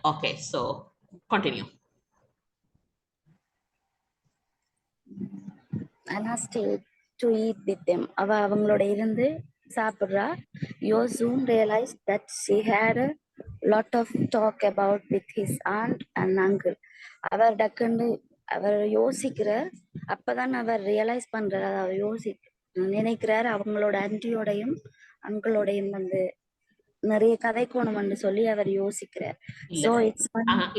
Okay, so continue. Anna stayed to eat with them. அவங்களோட இருந்து சாப்பிடுறா. Yo soon realized that she had a lot of talk about with his aunt and uncle. அவர் டக்குன்னு அவர் யோசிக்கிறார். அப்பதான் அவர் realise பண்றார். அவர் நினைக்கிறார் அவங்களோட ஆன்டியோடையும் அங்கிளோடையும் வந்து நிறைய கதைக்கோணம்னு சொல்லி அவர் யோசிக்கிறார். So it's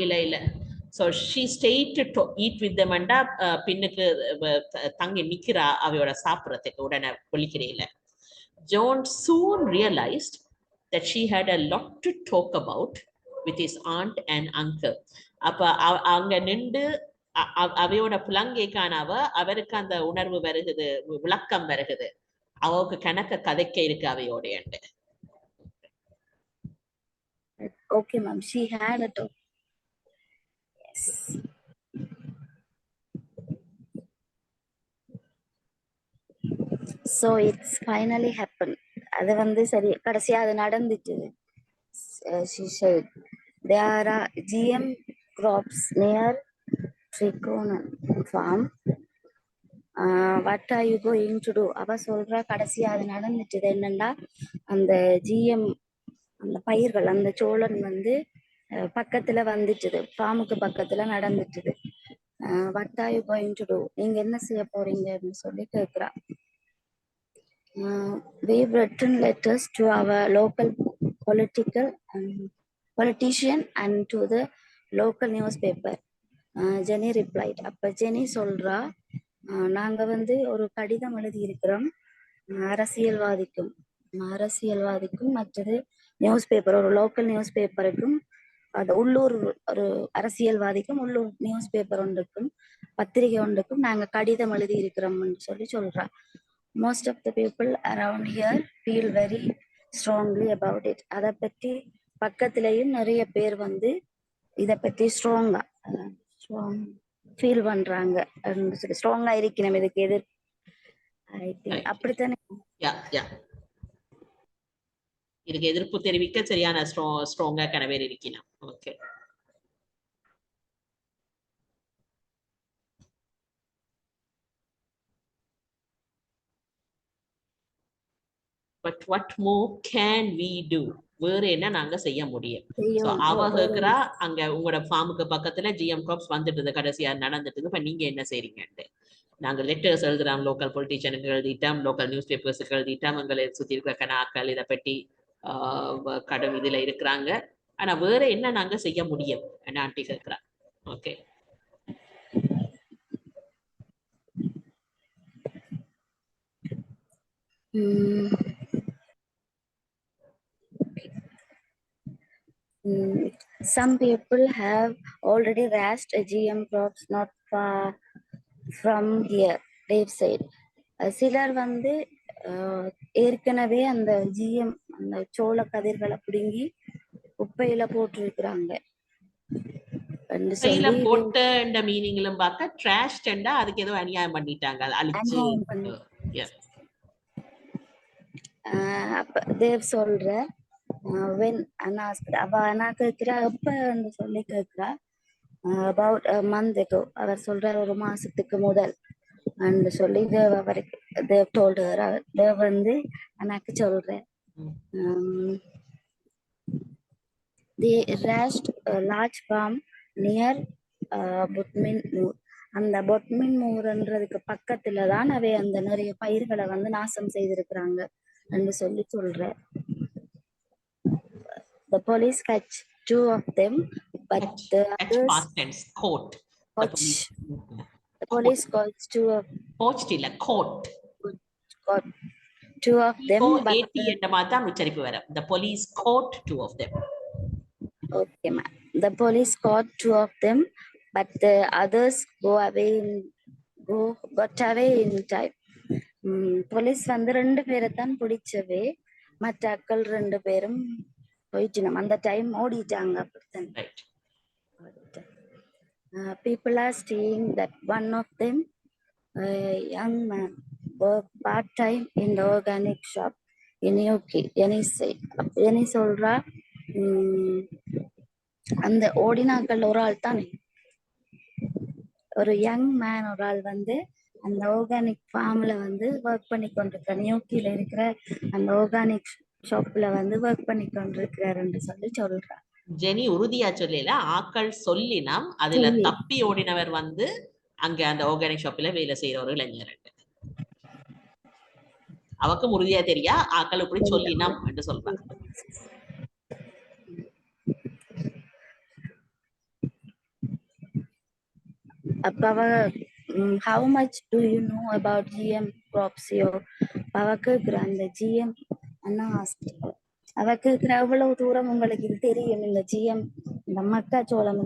இல்ல so she stayed to eat with them and பின்னுக்கு தங்கி நிக்கிறா அவையோட சாப்பிடறதுக்கு உடனே ஒலிக்கிறேல. John soon realized that she had a lot to talk about with his aunt and uncle. அப்ப அங்க நின்று அவையோட புலங்கைக்கான அவருக்கு அந்த உணர்வு வருகுது, விளக்கம் வருகுது, அவருக்கு கணக்க கதைக்க இருக்கு அவையோட. Okay, ma'am. She had a talk. Yes. So it's finally happened. அது வந்து சரி கடைசியா அது நடந்துச்சு. She said there are GM crops near Trikonan farm. What are you going to do? அவ சொல்றா கடைசியா அது நடந்துச்சு என்னன்னா அந்த GM அந்த பயிர்கள் அந்த சோழன் வந்து பக்கத்துல வந்துச்சுது, ஃபார்முக்கு பக்கத்துல நடந்துச்சுது. What are you going to do? நீங்க என்ன செய்ய போறீங்கன்னு சொல்லி கேக்குறா. We've written letters to our local politician and to the local newspaper. Jenny replied. அப்ப ஜெனி சொல்றா, நாங்க வந்து ஒரு கடிதம் எழுதி இருக்கிறோம் அரசியல்வாதிக்கும் மற்றது நியூஸ் பேப்பர் ஒரு லோக்கல் நியூஸ் பேப்பருக்கும் அது உள்ளூர் ஒரு அரசியல்வாதிக்கும் உள்ளூர் நியூஸ் பேப்பர் ஒன்றுக்கும் பத்திரிகை ஒன்றுக்கும் நாங்க கடிதம் எழுதி இருக்கிறோம்னு சொல்லி சொல்றா. Most of the people around here feel very strongly about it. அதை பற்றி பக்கத்திலையும் நிறைய பேர் வந்து இதை பற்றி ஸ்ட்ராங்கா ஃபீல் பண்றாங்க, ஸ்ட்ராங்கா இருக்கணும் இதுக்கு எதிர். அப்படித்தானே இதுக்கு எதிர்ப்பு தெரிவிக்க சரியான ஸ்ட்ராங்கா கனவேர் இருக்கணும். Okay. But what more can we do? வேற என்ன நாங்க செய்ய முடியும்? அவ கேக்குறா அங்க உங்களோட ஃபார்முக்கு பக்கத்துல ஜிஎம் கிராப்ஸ் வந்துட்டு கடைசியா நடந்துட்டு, இப்ப நீங்க என்ன செய்றீங்கன்ட்டு. நாங்க லெட்டர்ஸ் எழுதுறோம், லோக்கல் பொலிட்டிஷியனுக்கு எழுதிட்டோம், லோக்கல் நியூஸ் பேப்பர்ஸுக்கு எழுதிட்டோம், எங்களை சுத்தி இருக்கிற கணாக்கள் இதை பற்றி கடும் இதுல இருக்கிறாங்க. ஆனா வேற என்ன நாங்க செய்ய முடியும் ஆண்டி கேக்குறா. Okay. Some people have already raised a GM crops not far from here, Dave said. சிலர் வந்து ஏற்கனவே அந்த ஜிஎம் அந்த சோள கதிர்களை பிடுங்கி குப்பையில போட்டிருக்கிறாங்க. போட்ட மீனிங்லும் பார்க்க ட்ராஷ் டெண்டா அதுக்கு ஏதோ அநியாயம் பண்ணிட்டாங்க, அழிச்சு. அப்ப தேவ் சொல்ற when Anna அவ அண்ணா கேட்கிறா எப்பன்னு சொல்லி கேட்கிறா. about a month ago, அவர் சொல்றார் ஒரு மாசத்துக்கு முதல் and சொல்லி தேவ் அவருக்கு தேவ் told her. தேவ் வந்து அண்ணாக்கு சொல்றேன் they raised a large farm near Botmin Moor. அந்த பொட்மின் மூர்ன்றதுக்கு பக்கத்துல தான் அவை அந்த நிறைய பயிர்களை வந்து நாசம் செய்திருக்கிறாங்க என்று சொல்லி சொல்ற. The police catch 2 of them, but the others caught. The police caught 2 of caught 2 of them, but the police caught 2 of them. Okay, ma'am. The police caught 2 of them, but the others got away in time. Police வந்து 2 பேரை தான் பிடிச்சவே, மற்ற அக்கள் 2 பேரும் போயிட்டு அந்த time ஓடிட்டாங்க. அப்படித்தான். People are saying that one of them, a young man, worked part-time in the organic shop in UK. Jenny சொல்றா அந்த ஓடினாக்கள் ஒரு ஆள் தானே, ஒரு யங் மேன் ஒரு ஆள் வந்து அந்த ஆர்கானிக் ஃபார்ம்ல வந்து ஒர்க் பண்ணி கொண்டிருக்க, நியூக்கில இருக்கிற அந்த ஆர்கானிக் ஷாப்ல வந்து ஒர்க் பண்ணி கொண்டிருக்கிறாருன்னு சொல்றார். ஜெனி உறுதியா சொல்லல, ஆக்கள் சொல்லினம் அதுல தப்பி ஓடினவர் வந்து அங்க அந்த ஆர்கானிக் ஷாப்ல வேலை செய்யற ஒரு இளைஞர். அவக்கும் உறுதியா தெரியா, ஆக்கள் இப்படி சொல்லினம் என்று சொல்றாங்க. அப்ப அவ how much do you know about GM crops? அவ கேக்குற அந்த GM அண்ணா அவ கேக்குற எவ்வளவு தூரம் உங்களுக்கு தெரியும் இந்த GM இந்த மக்காச்சோளம்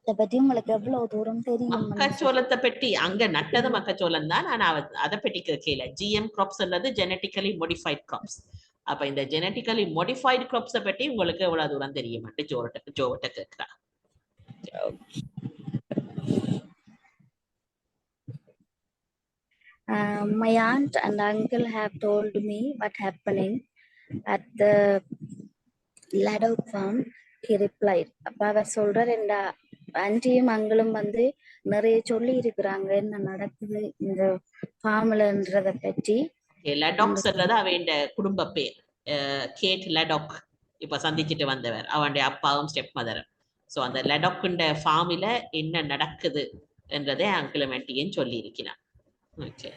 இத பத்தி உங்களுக்கு எவ்வளவு தூரம் தெரியும்? மக்காச்சோளத்தை பற்றி அங்க நட்டது மக்காச்சோளம் தான். ஆனா அதை பற்றி கேட்கல. GM கிராப்ஸ்ன்றது ஜெனட்டிக்கலி மோடிஃபைட் கிராப்ஸ். அப்ப இந்த ஜெனட்டிக்கலி மோடிஃபைட் கிராப்ஸை பற்றி உங்களுக்கு எவ்வளவு தூரம் தெரியும் ஜோவட்ட கேட்கிறா. My aunt and uncle have told me what happening at the Ladok farm. He replied. அப்ப அவர் சொல்றார், இந்த ஆன்டியும் அங்கிளும் வந்து நிறைய சொல்லி இருக்கிறாங்க என்ன நடக்குது இந்த ஃபார்ம்லன்றத பற்றி. லடாக்ஸ்ன்றது அவன் குடும்ப பேர். கேட் லடாக் இப்ப சந்திச்சுட்டு வந்தவர், அவனுடைய அப்பாவும் ஸ்டெப் மதரும். ஸோ அந்த லடாக்குண்ட ஃபார்மில என்ன நடக்குது என்றதை அங்கிளும் ஆன்டியும் சொல்லி இருக்கிறான். ஓகே,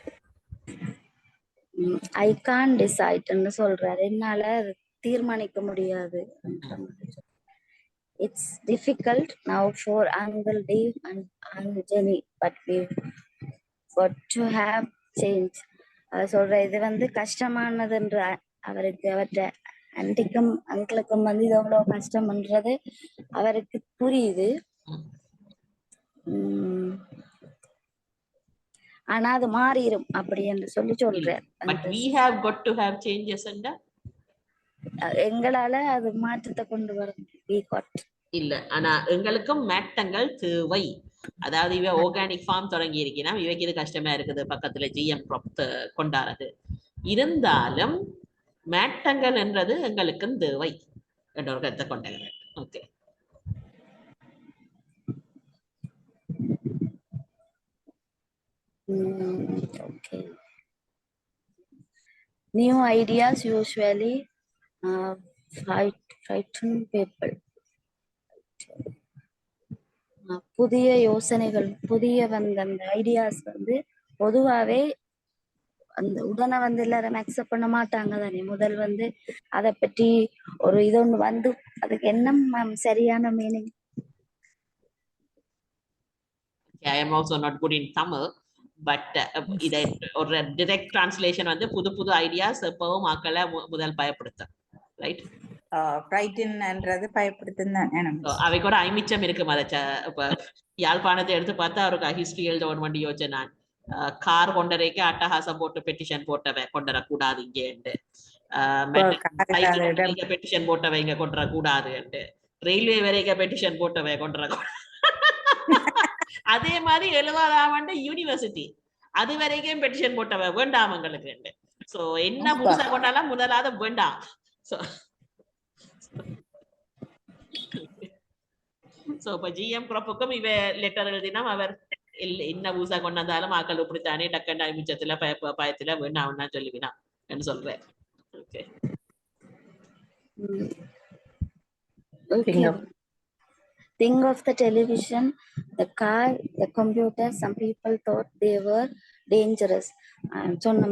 ஐ கான் டிசைட்னு சொல்றாரு, என்னால தீர்மானிக்க முடியாது. It's difficult now for Uncle Dave and Jenny, but we've got to have change. சொல்ற இது வந்து கஷ்டமானதுன்ற அவருக்கு, அவற்ற ஆன்டிக்கும் அங்கிளுக்கும் வந்து இது எவ்வளவு கஷ்டம்ன்றது அவருக்கு புரியுது. ஆனா அது மாறிடும் அப்படி என்று சொல்லி சொல்றார். எங்களால அது மாற்றத்தை கொண்டு வர இல்ல, ஆனா எங்களுக்கும் மாற்றங்கள் தேவை. அதாவது இவ ஆர்கானிக் ஃபார்ம் தொடங்கி இருக்கிறா, இவைக்கு இது கஷ்டமா இருக்குது பக்கத்துல GM கிராப் கொண்டாடுறது. இருந்தாலும் மாற்றங்கள் என்றது எங்களுக்கும் தேவை என்ற ஒரு கருத்தை கொண்டாங்க. Okay, okay. New ideas usually frighten people. புதிய யோசனைகள், புதிய வந்த அந்த ஐடியாஸ் வந்து பொதுவாவே அந்த உடனே வந்து எல்லாரும் அக்செப்ட் பண்ண மாட்டாங்க தானே. முதல் வந்து அதை பற்றி ஒரு இது ஒண்ணு வந்து அதுக்கு என்ன சரியான meaning? I am also not good in Tamil, but இதை ஒரு டைரக்ட் டிரான்ஸ்லேஷன் வந்து புது புது ஐடியாஸ் எப்பவும் மக்களை முதல் பயப்படுத்த, ரைட்? ஃப்ரைட்டன்ன்றது பயப்படுத்துன்னு அவை கூட ஐமிச்சம் இருக்கு. இப்ப யாழ்ப்பாணத்தை எடுத்து பார்த்தா அவருக்கு ஹிஸ்டரி எழுத ஒரு வண்டி யோசிச்சேன் நான். கார் கொண்டரைக்கு அட்டகாசம் போட்டு பெட்டிஷன் போட்டவை கொண்டரக்கூடாது இங்கே, பெட்டிஷன் போட்டவை இங்க கொண்டரக்கூடாது, ரயில்வே வரைக்கும் பெட்டிஷன் போட்டவை கொண்டரக்கூடாது. அதே மாதிரி 70ஆம் ஆண்டு யூனிவர்சிட்டி அது வரைக்கும் பெட்டிஷன் போட்டவை வேண்டாம் எங்களுக்கு. சோ என்ன புதுசா கொண்டாலும் முதலாவது வேண்டாம். சோ இப்ப GM கிராப்புக்கும் இவ லெட்டர் எழுதினா அவர் என்ன புதுசா கொண்டாந்தாலும் ஆக்கள் இப்படித்தானே டக்கண்டா மிச்சத்துல பயத்துல வேண்டாம் சொல்லுவினா என்று சொல்றேன். Okay, Think of the television, the car, the computer. Some people thought they were dangerous. சொன்ன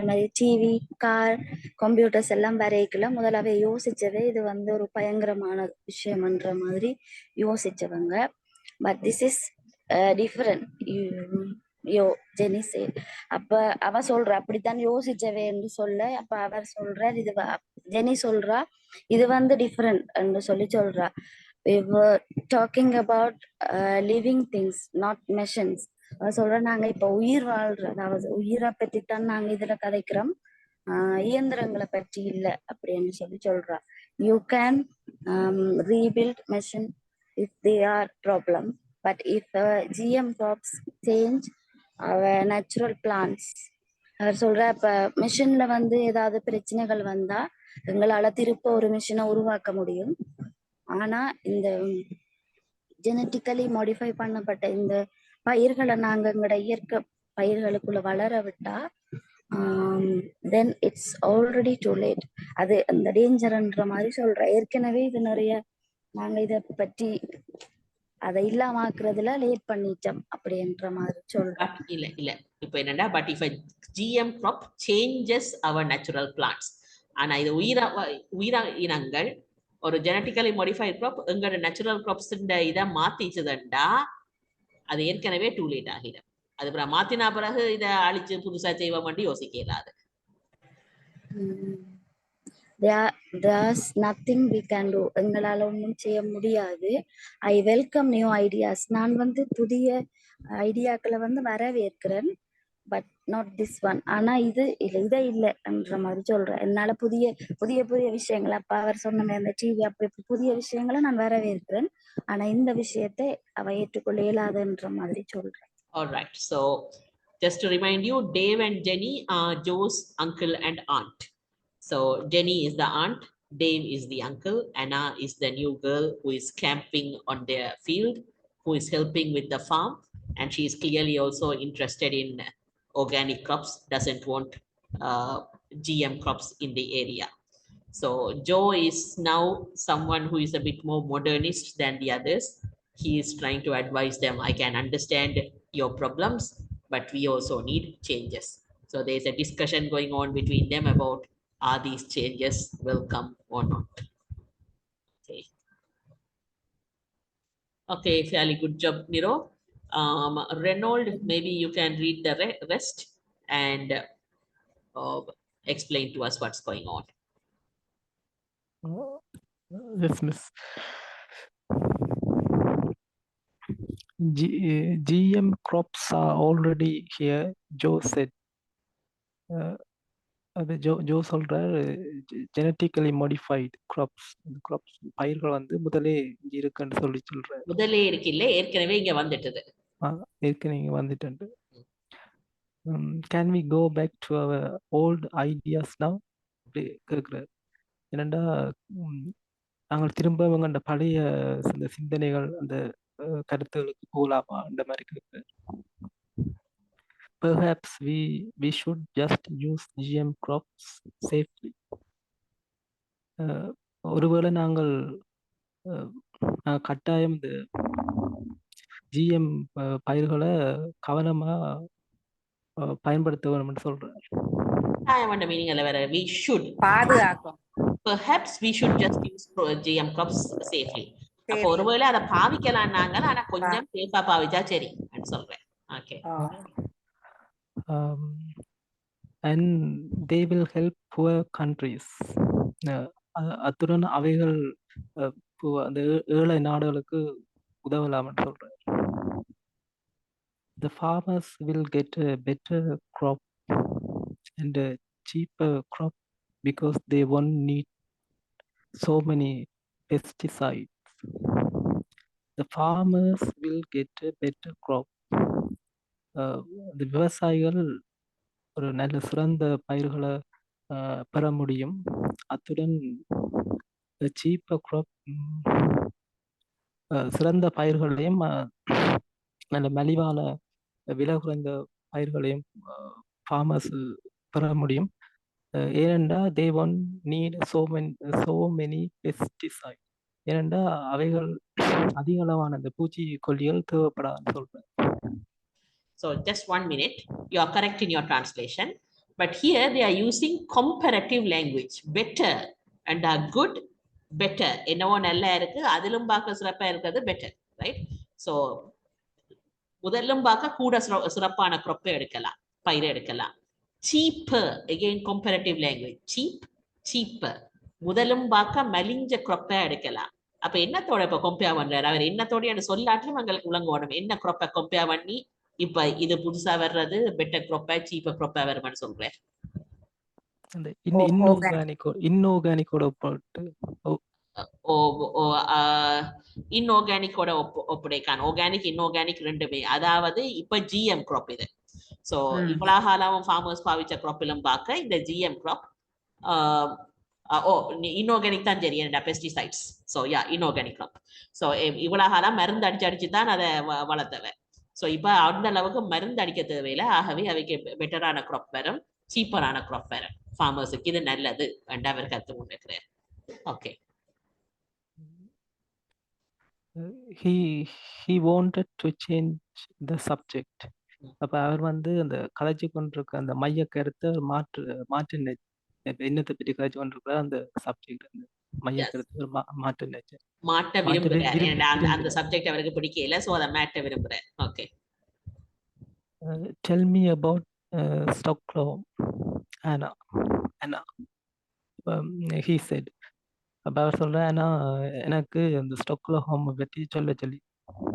மாதிரி டிவி, கார், கம்ப்யூட்டர்ஸ் எல்லாம் வரைக்கல முதலாவே யோசிச்சவே இது வந்து ஒரு பயங்கரமான விஷயம்ன்ற மாதிரி யோசிச்சவங்க. But this is different. ஜெனி சே, அப்ப அவ சொல்ற அப்படித்தான் யோசிச்சவேன்னு சொல்ல, அப்ப அவர் சொல்றார் இது, ஜெனி சொல்றா இது வந்து டிஃபரெண்ட் என்று சொல்லி சொல்றா. We were talking about living things, not machines. சொல்ற நாங்க இப்ப உயிர் வாழ்ற, அதாவது உயிரை பற்றி தான் நாங்க இதுல கதைக்கிறோம், இயந்திரங்களை பற்றி இல்லை அப்படின்னு சொல்லி சொல்றா. You can rebuild machine if they are problem, but if GM crops change our natural plants. அவர் சொல்ற இப்ப மிஷின்ல வந்து ஏதாவது பிரச்சனைகள் வந்தா எங்களால திருப்ப ஒரு மிஷினை உருவாக்க முடியும். ஆனா இந்த ஜெனட்டிக்கலி மாடிஃபை பண்ணப்பட்ட இந்த பயிர்களை நாங்க எங்களோட இயற்கை பயிர்களுக்குள்ள வளர விட்டா then it's already too late. அது அந்த டேஞ்சர்ன்ற மாதிரி சொல்றேன். ஏற்கனவே இது நிறைய நாங்க இதை பற்றி அதை இல்லாமக்குறதுல லேட் பண்ணிட்டோம் அப்படின்ற மாதிரி சொல்றேன். இல்ல இப்ப என்னன்னா, but if GM crop changes our natural plants, ஆனா இது உயிரா இனங்கள் ஒரு ஜெனட்டிக்கலி மாடிஃபைட் crop எங்களோட நேச்சுரல் கிராப்ஸ் இதை மாத்திச்சதுண்டா அது ஏற்கனவே டூ லேட் ஆகிடும். அது அப்புறம் மாத்தினா பிறகு இதை அழிச்சு புதுசா செய்வோம் யோசிக்க இயலாது. There's nothing we can do. எங்களால ஒன்றும் செய்ய முடியாது. I welcome new ideas. நான் புதிய ஐடியாக்களை வரவேற்கிறேன். But not this one. ஆனா இது இதை இல்லைன்ற மாதிரி சொல்றேன். என்னால புதிய புதிய புதிய விஷயங்கள் அப்ப அவர் சொன்ன அந்த டிவி அப்படி புதிய விஷயங்களை நான் வரவேற்கிறேன். ஆனா இந்த விஷயத்தை அவ ஏற்றுக்கொள்ள இயலாதுன்ற மாதிரி சொல்றேன். All right. So just to remind you, Dave and Jenny are Joe's uncle and aunt. So Jenny is the aunt, Dave is the uncle, Anna is the new girl who is camping on their field, who is helping with the farm, and she is clearly also interested in organic crops, doesn't want GM crops in the area. So Joe is now someone who is a bit more modernist than the others. He is trying to advise them, I can understand your problems, but we also need changes. So there's a discussion going on between them about are these changes welcome or not. Okay, fairly good job, Niro. Reynold, maybe you can read the rest and explain to us what's going on. Yes, miss. GM crops are already here, Joe said. Joe சொல்றாரு genetically modified graphs பயிர்கள் முதலே இருக்குன்னு சொல்றாரு. முதலே இருக்குல்ல, ஏற்கனவே இங்க வந்துட்டது. ஏற்கனவே இங்க வந்துட்டு. Can we go back to our old ideas now? அப்படி கேட்குறாரு. என்னண்டா நாங்கள் திரும்ப அந்த பழைய சிந்தனைகள் அந்த கருத்துகளுக்கு போகலாமா அந்த மாதிரி கேட்குறாரு. Perhaps we should just use GM crops safely. ஒருவேளை நாங்கள் கட்டாயம் இந்த GM பயிர்களை கவனமா பயன்படுத்த வேணும்னு சொல்றாரு. We should பாதுகாக்கும். Perhaps we should just use GM crops safely. அப்ப ஒருவேளை அதை பாவிக்கலாம் நாங்க, ஆனா கொஞ்சம் சேஃபா பாவிச்சா சரி சொல்றேன். Okay. And they will help poor countries. அத்துடன் அவைகள் அந்த ஏழை நாடுகளுக்கு உதவலாம்னு சொல்றாரு. The farmers will get a better crop and a cheaper crop because they won't need so many pesticides. The farmers will get a better crop. The விவசாயிகள் ஒரு நல்ல சிறந்த பயிர்களை பெற முடியும். அத்துடன் சீப்பர் கிராப் சிறந்த பயிர்களையும் நல்ல மலிவான விலை குறைந்த பயிர்களையும் ஃபார்மர்ஸ் பெற முடியும். ஏனென்றா they won't need so many pesticides. ஏனென்றா அவைகள் அதிக அளவான அந்த பூச்சிக்கொல்லிகள் தேவைப்படாதுன்னு சொல்றேன். So just 1 minute, you are correct in your translation, but here they are using comparative language. Better and good, better. என்னவோ நல்லா இருக்கு, அதிலும் பார்க்க சிறப்பா இருக்கிறது better, right? So முதல்லும் பார்க்க கூட சிறப்பான crop எடுக்கலாம், பயிர் எடுக்கலாம். Cheaper, again comparative language. Cheaper. முதல்லும் பார்க்க மலிஞ்ச crop எடுக்கலாம். அப்ப என்னத்தோட இப்ப கம்பேர் பண்றாரு அவர்? என்னத்தோட சொல்லாட்டிலும் எங்களுக்கு விளங்குவோம் என்ன crop கம்பேர் பண்ணி இப்ப இது புதுசா வர்றது பெட்டர் கிராப்பா சீப்பர் கிராப்பா வருமான்னு சொல்றேன். அந்த இன்ஆர்கானிக்கோட போட்டு இன்ஆர்கானிக்கோட ஒப்படைக்கான ஆர்கானிக் இன்ஆர்கானிக் ரெண்டுமே. அதாவது இப்ப GM கிராப் இது. சோ இவ்வளவு காலம் ஃபார்மர்ஸ் பாவிச்ச கிராப்பிலும் பார்க்க இந்த GM கிராப் ஓ இன்ஆர்கானிக் தான் சரி என்னடா பெஸ்டிசைட்ஸ். ஸோ யா இன்ஆர்கானிக் தான். ஸோ இவ்வளோ காலம் மருந்து அடிச்சு தான் அதை வளர்த்தவ. ஸோ இப்போ அந்த அளவுக்கு மருந்து அடிக்க தேவையில்லை. ஆகவே அவைக்கு பெட்டரான க்ராப் வரும், சீப்பரான க்ராப் வரும். ஃபார்மர்ஸுக்கு இது நல்லது என்று அவர் கருத்து கொண்டிருக்கிறார். Okay. he he wanted to change the subject. அப்ப அவர் வந்து அந்த கதைச்சு கொண்டிருக்க அந்த மைய கருத்தை மாற்றின என்னத்தை பற்றி கதைச்சு கொண்டிருக்கிறார் அந்த சப்ஜெக்ட், அந்த மைய Yes. கருத்து ஒரு மாற்றினாச்சு. மாட்ட விரும்புகிறார். ஏன்னா அந்த சப்ஜெக்ட் அவருக்கு பிடிக்கல. ஸோ அதை மாட்ட விரும்புகிறார். Okay. Tell me about Stockholm, Anna. He said. அப்ப அவர் சொல்றேன், ஆனா எனக்கு அந்த ஸ்டாக்ஹோம் பற்றி சொல்லி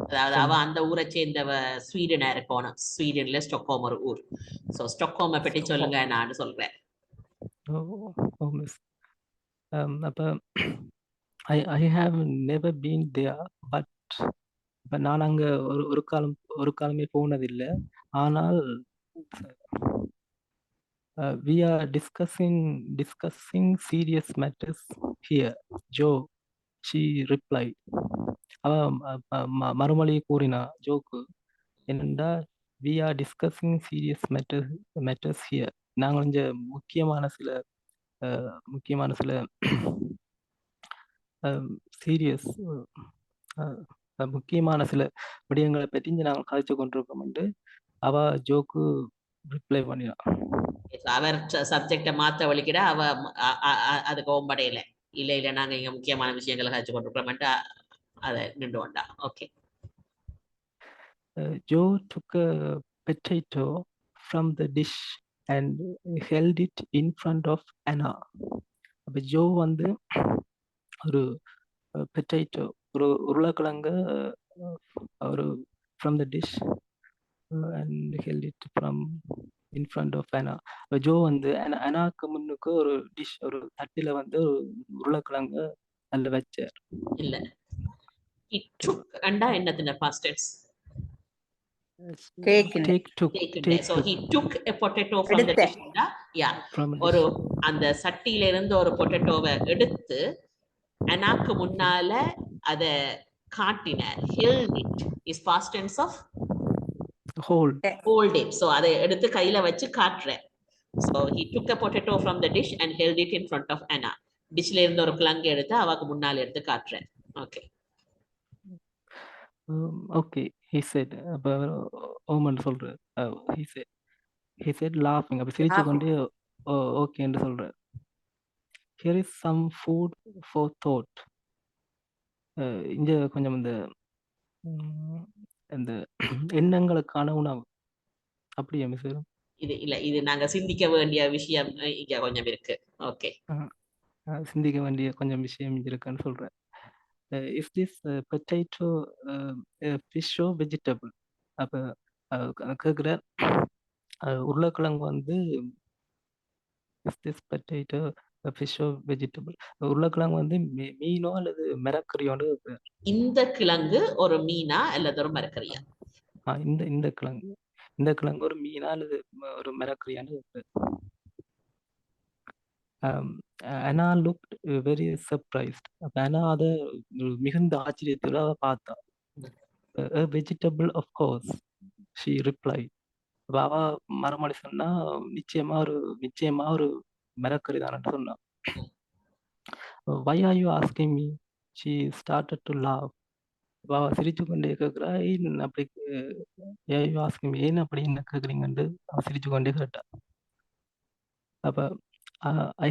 அதாவது அவ அந்த ஊரை சேர்ந்தவ ஸ்வீடனா இருக்கணும். ஸ்வீடன்ல ஸ்டாக்ஹோம் ஒரு ஊர். ஸோ ஸ்டாக்ஹோமை பற்றி சொல்லுங்க நான் சொல்றேன். அப்ப I have never been there, but நான் அங்க ஒரு காலமே போனதில்லை. ஆனால் we are discussing serious matters here, Joe, she replied. அவ மறுமொழி கூறினா ஜோக்கு என்னண்டா, we are discussing serious matters here. நாங்கள் இங்க முக்கியமான சில சீரியஸ் முக்கியமான சில விடயங்களை பற்றி இங்க நாங்கள் கதைச்சு கொண்டிருக்கோம் என்று அவ ஜோக்கு ரிப்ளை பண்ணினா. அவர் சப்ஜெக்டை மாத்த வலிக்கிட அவ அதுக்கு ஓம்படையில இல்ல நாங்க இங்க முக்கியமான விஷயங்களை கதைச்சு கொண்டிருக்கிறோம் அதை நின்று கொண்டா. Okay. Joe took a potato from the dish and held it in front of Anna. அப்ப ஜோ வந்து ஒரு பொட்டேட்டோ, ஒரு உருளைக்கிழங்க ஒரு from the dish and held it from in front of Anna. Joe வந்து அனாக்கு முன்னுக்கு ஒரு டிஷ், ஒரு தட்டில வந்து உருளைக்கிழங்க அதுல வச்சார். இல்ல, he took அண்டா என்னதுன்னா past tense so he took a potato from the dish. Yeah, ஒரு அந்த சட்டியில இருந்து ஒரு பொட்டேட்டோவை எடுத்து அனாக்கு முன்னால அத காட்டினார். held it is past tense of hold it. so அதை எடுத்து கையில வச்சு காட்டுறேன். so he took a potato from the dish and held it in front of Anna. டிஷ்ல இருந்து ஒரு கிழங்கு எடுத்து அவக்கு முன்னால எடுத்து காட்டுறேன். ஓகே. Okay, he said. அப்ப ஓமன் சொல்றார். he said laughing. அப்ப சிரிச்சு கொண்டே ஓகே என்று சொல்றார். Here is some food for thought. இங்க கொஞ்சம் இந்த எண்ணங்களுக்கான உணவு அப்படியே மிஸ். இது நாங்க சிந்திக்க வேண்டிய விஷயம் இங்க கொஞ்சம் இருக்கு. ஓகே, சிந்திக்க வேண்டிய கொஞ்சம் விஷயம் இருக்குன்னு சொல்றேன். Is this potato fish or vegetable? அப்ப கேக்குற உருளைக்கிழங்கு வந்து is this potato fish or vegetable? உருளைக்கிழங்கு வந்து மீனோ அல்லது மரக்கறியோடு. இந்த கிழங்கு ஒரு மீனா அல்லது ஒரு மரக்கறியா? இந்த கிழங்கு ஒரு மீனா அல்லது ஒரு மரக்கறியான்னு இருக்கு. Anna looked very surprised. Anna அதை மிகுந்த ஆச்சரியத்தோட அவ பார்த்தா. A vegetable of course, she replied. அவ மறுமொழி சொன்னா, நிச்சயமா ஒரு மரக்கறி தானு சொன்னா. Why are you asking me? She started to laugh. அவ சிரிச்சு கொண்டே கேட்கிறா, அப்படி you asking me, ஏன் அப்படி என்ன கேட்குறீங்கன்னு அவ சிரிச்சு கொண்டே கேட்டா. அப்ப I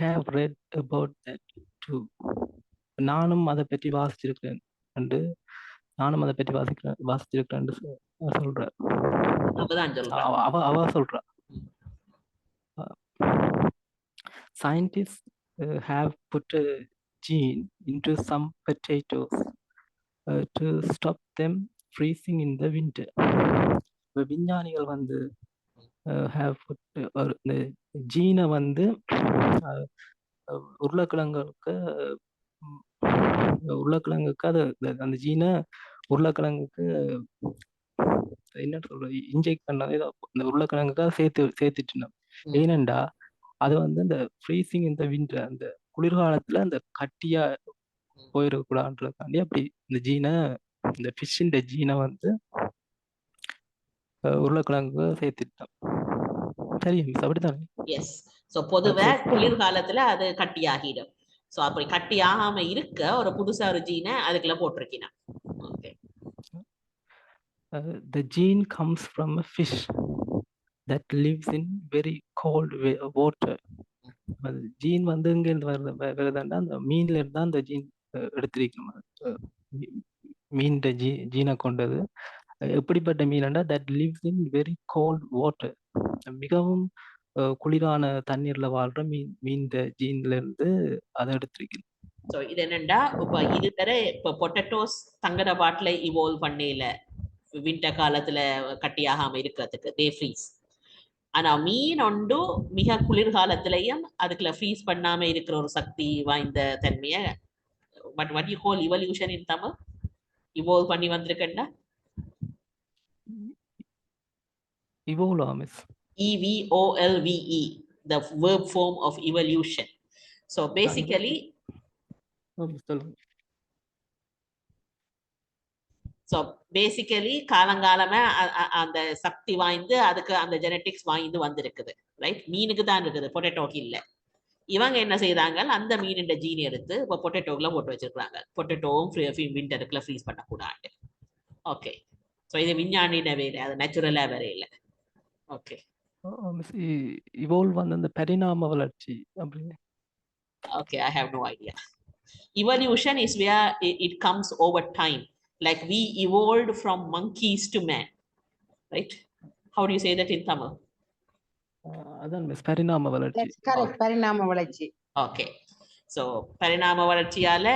have read about that too. நானும் அதை பற்றி வாசிச்சிருக்கிறேன் சொல்ற. அவ சொல்றா, scientists have put a gene into some potatoes to stop them freezing in the winter. விஞ்ஞானிகள் வந்து have put the gene வந்து உருளைக்கிழங்குக்கு அது அந்த ஜீனை உருளைக்கிழங்குக்கு என்ன சொல்ற இன்ஜெக்ட் பண்ண அந்த உருளைக்கிழங்குக்காக சேர்த்துட்டு. ஏனெண்டா அது வந்து இந்த ஃப்ரீசிங் இந்த விண்டர் அந்த குளிர்காலத்துல அந்த கட்டியா போயிடக்கூடாதுன்றதுக்காண்டி அப்படி இந்த ஜீனை இந்த ஃபிஷ்ஷின் ஜீனை வந்து உருளைக்கிழங்கு சேர்த்துட்டோம். சரி மிஸ் அப்படித்தானே? எஸ். ஸோ பொதுவா சரி. குளிர்காலத்துல அது கட்டியாகிடும். ஸோ அப்படி கட்டி ஆகாம இருக்க ஒரு புதுசா ஒரு ஜீனை அதுக்குள்ள போட்டிருக்கீங்க. Okay. The gene comes from a fish that lives in very cold water. Gene வந்து இங்கேருந்து வருதுன்னா அந்த மீன்ல இருந்து தான் அந்த ஜீன் எடுத்திருக்கணும். மீன் ஜீனை கொண்டது. எப்படிப்பட்ட மீனண்டா that lives in very cold water. மிகவும் குளிரான தண்ணீர்ல வாழ்ற மீன் ஜீன்ல இருந்து அதை எடுத்திருக்கணும். ஸோ இது என்னண்டா இப்போ இது தர இப்போ பொட்டேட்டோஸ் தங்கட பாட்டில் இவால்வ் பண்ணல வின்டர் காலத்துல கட்டியாகாம இருக்கிறதுக்கு தே ஃப்ரீஸ். ஆனா மீன் ஒன்று மிக குளிர்காலத்திலையும் அதுக்குள்ள ஃப்ரீஸ் பண்ணாம இருக்கிற ஒரு சக்தி வாய்ந்த தன்மைய but what you call evolution in Tamil evolve பண்ணி வந்திருக்கேன்டா evolve miss. EVOLVE, the verb form of evolution. So basically காலங்காலமா அந்த சக்தி வாய்ந்து அதுக்கு அந்த ஜெனட்டிக்ஸ் வாய்ந்து வந்திருக்குது. ரைட்? மீனுக்கு தான் இருக்குது, பொட்டேட்டோக்கு இல்ல. இவங்க என்ன செய்தாங்க, அந்த மீனின் ஜீன் எடுத்து இப்போ பொட்டேட்டோக்குள்ள போட்டு வச்சிருக்காங்க. பொட்டேட்டோவும் விண்டருக்குள்ள ஃப்ரீஸ் பண்ணக்கூடாது. ஓகே. ஸோ இது விஞ்ஞானின வேலை, அது நேச்சுரலா வேற இல்லை. ஓகே. இவால்வ் வந்து அந்த பரிணாம வளர்ச்சி அப்படின்னு. Okay, I have no idea. Evolution is where it comes over time. Like we evolved from monkeys to man, right? How do you say that in Tamil? அதான் மிஸ் பரிணாம வளர்ச்சி. That's correct. பரிணாம வளர்ச்சி. Okay. So பரிணாம வளர்ச்சியால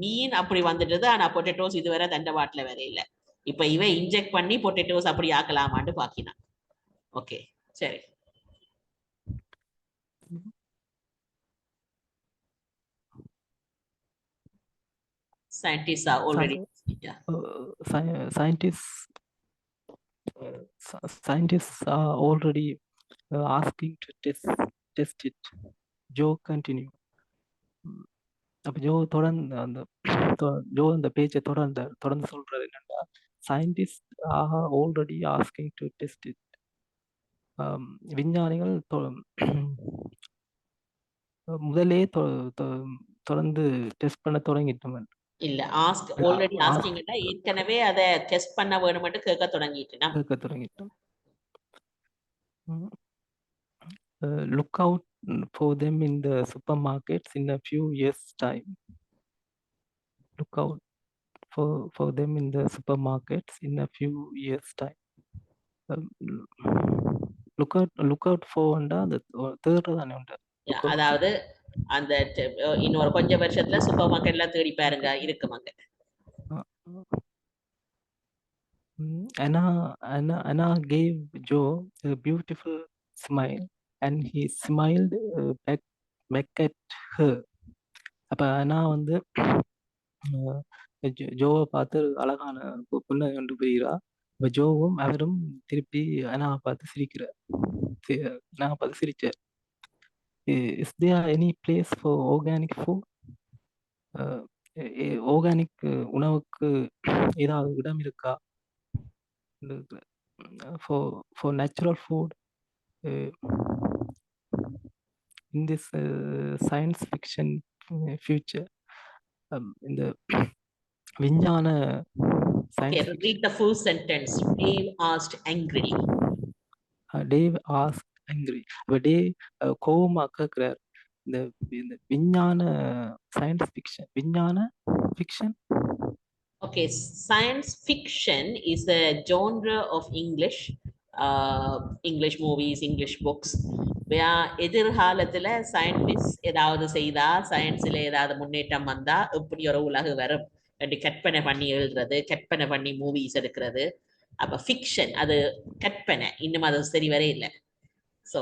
மீன் அப்படி வந்துட்டது. ஆனா potatoes இதுவரை தண்டவாட்டில் வேற இல்லை. இப்ப இவ இன்ஜெக்ட் பண்ணி பொட்டேட்டோஸ் அப்படி ஆக்கலாமான்னு பாக்கினா. ஓகே, சரி. Scientists are already scientists are already asking to test it. Joe continue. அப்ப ஜோ அந்த பேச்சை தொடர்ந்து சொல்றாரு என்னன்னா, scientists are already asking to test it. விஞ்ஞானிகள் முதலே தொடர்ந்து டெஸ்ட் பண்ண தொடங்கிட்டோம். இல்ல ஆல்ரெடி ஆஸ்கிங்னா ஏற்கனவே அதை டெஸ்ட் பண்ண வேணும்னு கேட்க தொடங்கிட்டோம். Look out for them in the supermarkets in a few years time. Look out for them in the supermarkets in a few years time. Look out for அந்த தேர்ட் தானே உண்டு. அதாவது அந்த இன்னொரு கொஞ்ச வருஷத்துல சூப்பர் மார்க்கெட்ல தேடி பாருங்க, இருக்குமாங்க. Anna gave Joe a beautiful smile and he smiled back at her. அப்ப அண்ணா வந்து ஜோவை பார்த்து அழகான புன்னகை கொண்டு போகிறா. இப்ப ஜோவும் அவரும் திருப்பி அண்ணாவை பார்த்து சிரிச்சார். Is there any place for organic food? Organic உணவுக்கு ஏதாவது இடம் இருக்கா? For natural food in this science fiction future. இந்த விஞ்ஞான read the full sentence. Dave asked angrily. Dave asked angry. Dave கோவமா கேக்குறார். இந்த விஞ்ஞான சயின்ஸ் ஃபிக்ஷன், விஞ்ஞான fiction. Okay, science fiction is a genre of English movies, English books where எதிர்காலத்துல scientist ஏதாவது செய்தா, சயின்ஸ்ல ஏதாவது முன்னேற்றம் வந்தா எப்படி ஒரு உலகு வரும் என்று கற்பனை பண்ணி எழுதுறது, கற்பனை பண்ணி மூவிஸ் எடுக்கிறது. அப்ப ஃபிக்ஷன் அது கற்பனை, இன்னும் அது சரி வரை இல்லை. ஸோ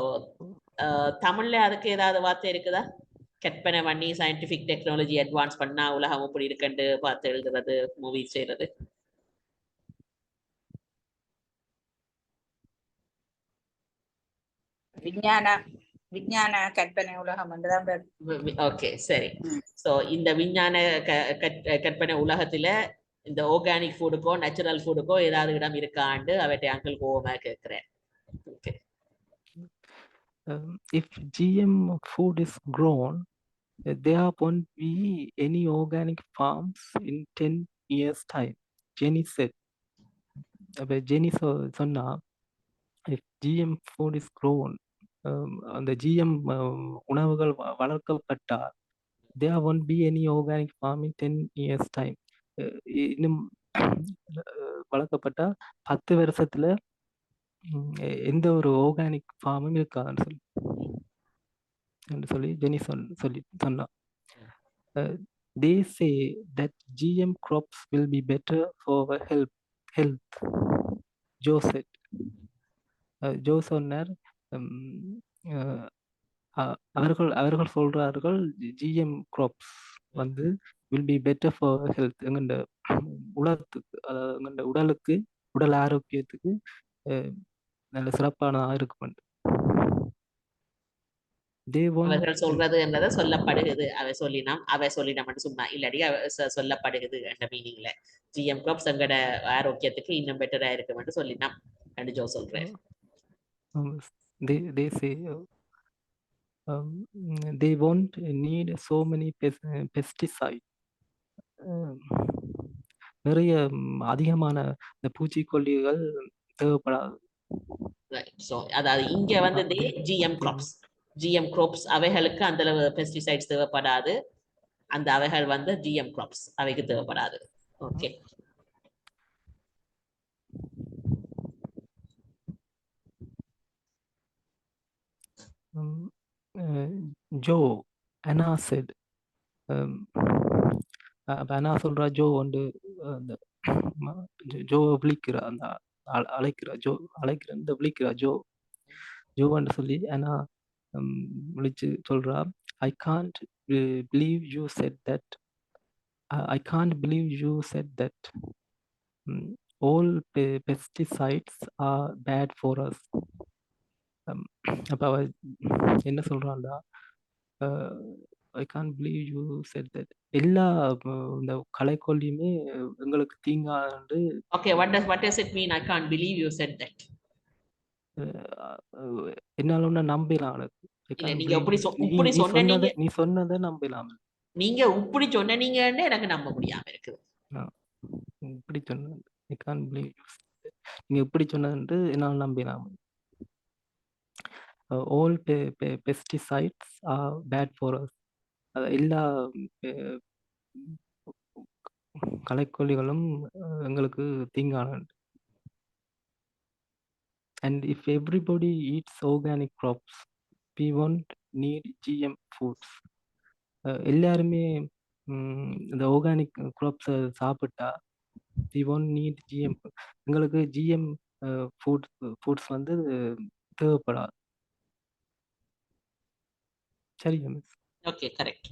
தமிழ்ல அதுக்கு ஏதாவது வார்த்தை இருக்குதா? கற்பனை பண்ணி சயின்டிபிக் டெக்னாலஜி அட்வான்ஸ் பண்ணா உலகம் எப்படி இருக்குன்னு பார்த்து எழுதுறது, மூவிஸ் செய்யறது. விஞ்ஞான விஞ்ஞான கற்பனை உலகம் என்றுதான் பேர். ஓகே சரி. ம். சோ இந்த விஞ்ஞான கற்பனை உலகத்துல இந்த ஆர்கானிக் ஃபுட்டுக்கோ நேச்சுரல் ஃபுட்டுக்கோ ஏதாவது இடம் இருக்காண்டு அவற்றை அங்கிள் கோவமா கேட்கிறேன். Okay. If GM food is grown, there won't be any organic farms in 10 years time. Jenny said. Jenny சொன்னா if GM food is grown, அந்த GM உணவுகள் வளர்க்கப்பட்டால் there won't be any organic farm in 10 years time. இன்னும் வளர்க்கப்பட்டா 10 வருஷத்துல எந்த ஒரு organic ஃபார்மும் இருக்காதுன்னு சொல்லி Jenny சொன்னா. They say that GM crops will be better for our health. Joe said. Joe சொன்னார் அவர்கள் சொல்றார்கள் GM crops வந்து will be better for health. எங்கண்ட உடலுக்கு உடல் ஆரோக்கியத்துக்கு நல்ல சிறப்பானதாக இருக்கும். அவர்கள் சொல்றது என்றதை சொல்லப்படுகிறது. அவை சொல்லினா சும்மா இல்லாடி சொல்லப்படுகிறது என்ற மீனிங்ல GM crops எங்கட ஆரோக்கியத்துக்கு இன்னும் பெட்டரா இருக்கும் என்று சொல்லினா என்று ஜோ சொல்றேன். They say they won't need so many pesticides. நிறைய அதிகமான இந்த பூச்சிக்கொல்லிகள் தேவைப்படாது. அதாவது இங்க வந்து GM crops அவைகளுக்கு அந்த அளவு பெஸ்டிசைட்ஸ் தேவைப்படாது. அந்த அவைகள் வந்து GM crops அவைக்கு தேவைப்படாது. Okay. Joe, Anna said, Anna சொல்றா ஜோ வந்து அந்த ஜோ விழிக்கிறா, அந்த அழைக்கிறா ஜோ வந்து சொல்லி Anna விழிச்சு சொல்றா, I can't believe you said that. I can't believe you said that. All pesticides are bad for us. அப்ப அவ என்ன சொல்றான்டா, I can't believe you said that. எல்லா இந்த களைக்கொல்லியுமே எங்களுக்கு தீங்காண்டு. Okay, what does it mean? I can't believe you said that. என்னால ஒண்ணு நம்பலாம். நீங்க இப்படி சொன்னீங்க, நீ சொன்னதை நம்பலாம். நீங்க இப்படி சொன்னீங்கன்னு எனக்கு நம்ப முடியாம இருக்குது. இப்படி சொன்ன I can't believe you. நீங்க இப்படி சொன்னது என்னால நம்பலாம். All pesticides are bad for us. எல்லா களைக்கொல்லிகளும் எங்களுக்கு தீங்கானது. And if everybody eats organic crops, we won't need GM foods. எல்லாருமே இந்த ஆர்கானிக் crops சாப்பிட்டா we won't need GM. எங்களுக்கு GM foods வந்து தேவைப்படாது. சரியா miss? Okay, correct.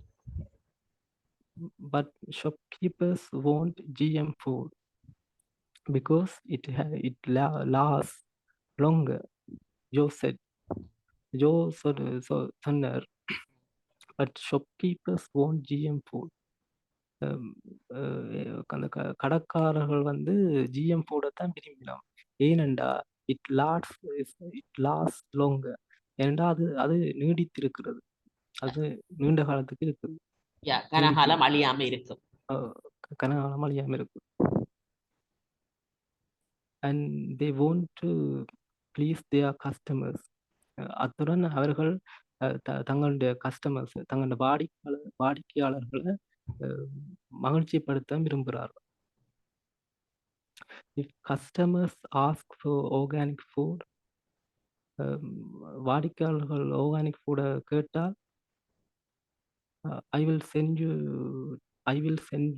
But shopkeepers want GM food because it lasts longer. Joe said. சொன்னார், but shopkeepers want GM food. அந்த கடைக்காரர்கள் வந்து GM ஃபுட்டை தான் விரும்பினான். ஏனெண்டா இட் லாஸ்ட் longer. ஏனெண்டா அது நீடித்திருக்கிறது, அது நீண்ட காலத்துக்கு இருக்குது. கனகாலம் அழியாம இருக்கும். And they want to please their customers. அத்துடன் அவர்கள் தங்களுடைய கஸ்டமர்ஸ், தங்களுடைய வாடிக்கையாளர்களை மகிழ்ச்சிப்படுத்த விரும்புகிறார்கள். If customers ask for organic food, வாடிக்கையாளர்கள் ஆர்கானிக் ஃபுட்டை கேட்டால் I will send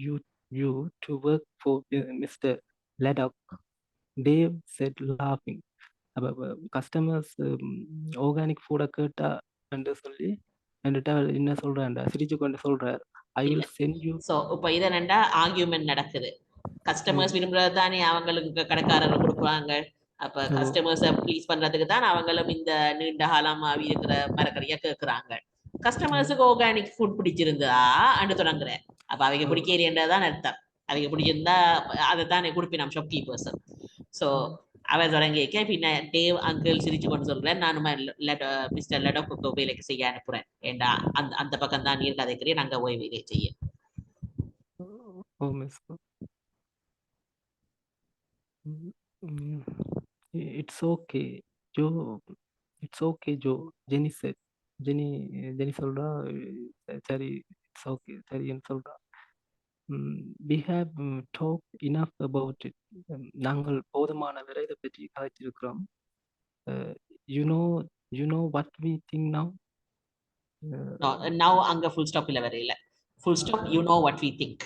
you to work for Mr. Laddock, Dave said laughing. Customers organic ஃபுட்டை கேட்டா என்று சொல்லி என்ன சொல்றேன்டா, சிரிச்சு கொண்டு சொல்றார், I will send you. So இப்ப இத என்னடா ஆர்கியூமென்ட் நடக்குது. கஸ்டமர்ஸ் விரும்புறது தானே அவங்களுக்கு கடைக்காரர்கள் கொடுக்குறாங்க. அப்ப கஸ்டமர்ஸை ப்ளீஸ் பண்றதுக்கு தான் அவங்களும் இந்த நீண்ட காலமாவி இருக்கிற மரக்கறியா கேட்கிறாங்க. கஸ்டமர்ஸுக்கு ஆர்கானிக் ஃபுட் பிடிச்சிருந்தா அண்டு தொடங்குறேன். அப்ப அவங்க பிடிக்கிறேன்றதான் அர்த்தம். அவங்க பிடிச்சிருந்தா அதை தான் கொடுப்பினோம் ஷாப்கீப்பர்ஸ். ஸோ அவ தொடங்கிக்க பின்ன டேவ் அங்கிள் சிரிச்சு கொண்டு சொல்றேன், நானும் மிஸ்டர் லெடோக்கு வேலைக்கு செய்ய அனுப்புறேன். ஏண்டா அந்த பக்கம் தான் நீர் கதைக்கிறேன், நாங்க போய் வேலையை செய்ய. It's okay, Joe. It's okay, Joe. Jenny said. Jenny சொல்றா, சரி, it's okay, சரின்னு சொல்றா. We have talked enough about it. நாங்கள் போதுமான வரை இதை பற்றி கதைச்சிருக்கிறோம். You know what we think now? Now அங்க full stop இல்ல வரையில. Full stop, you know what we think.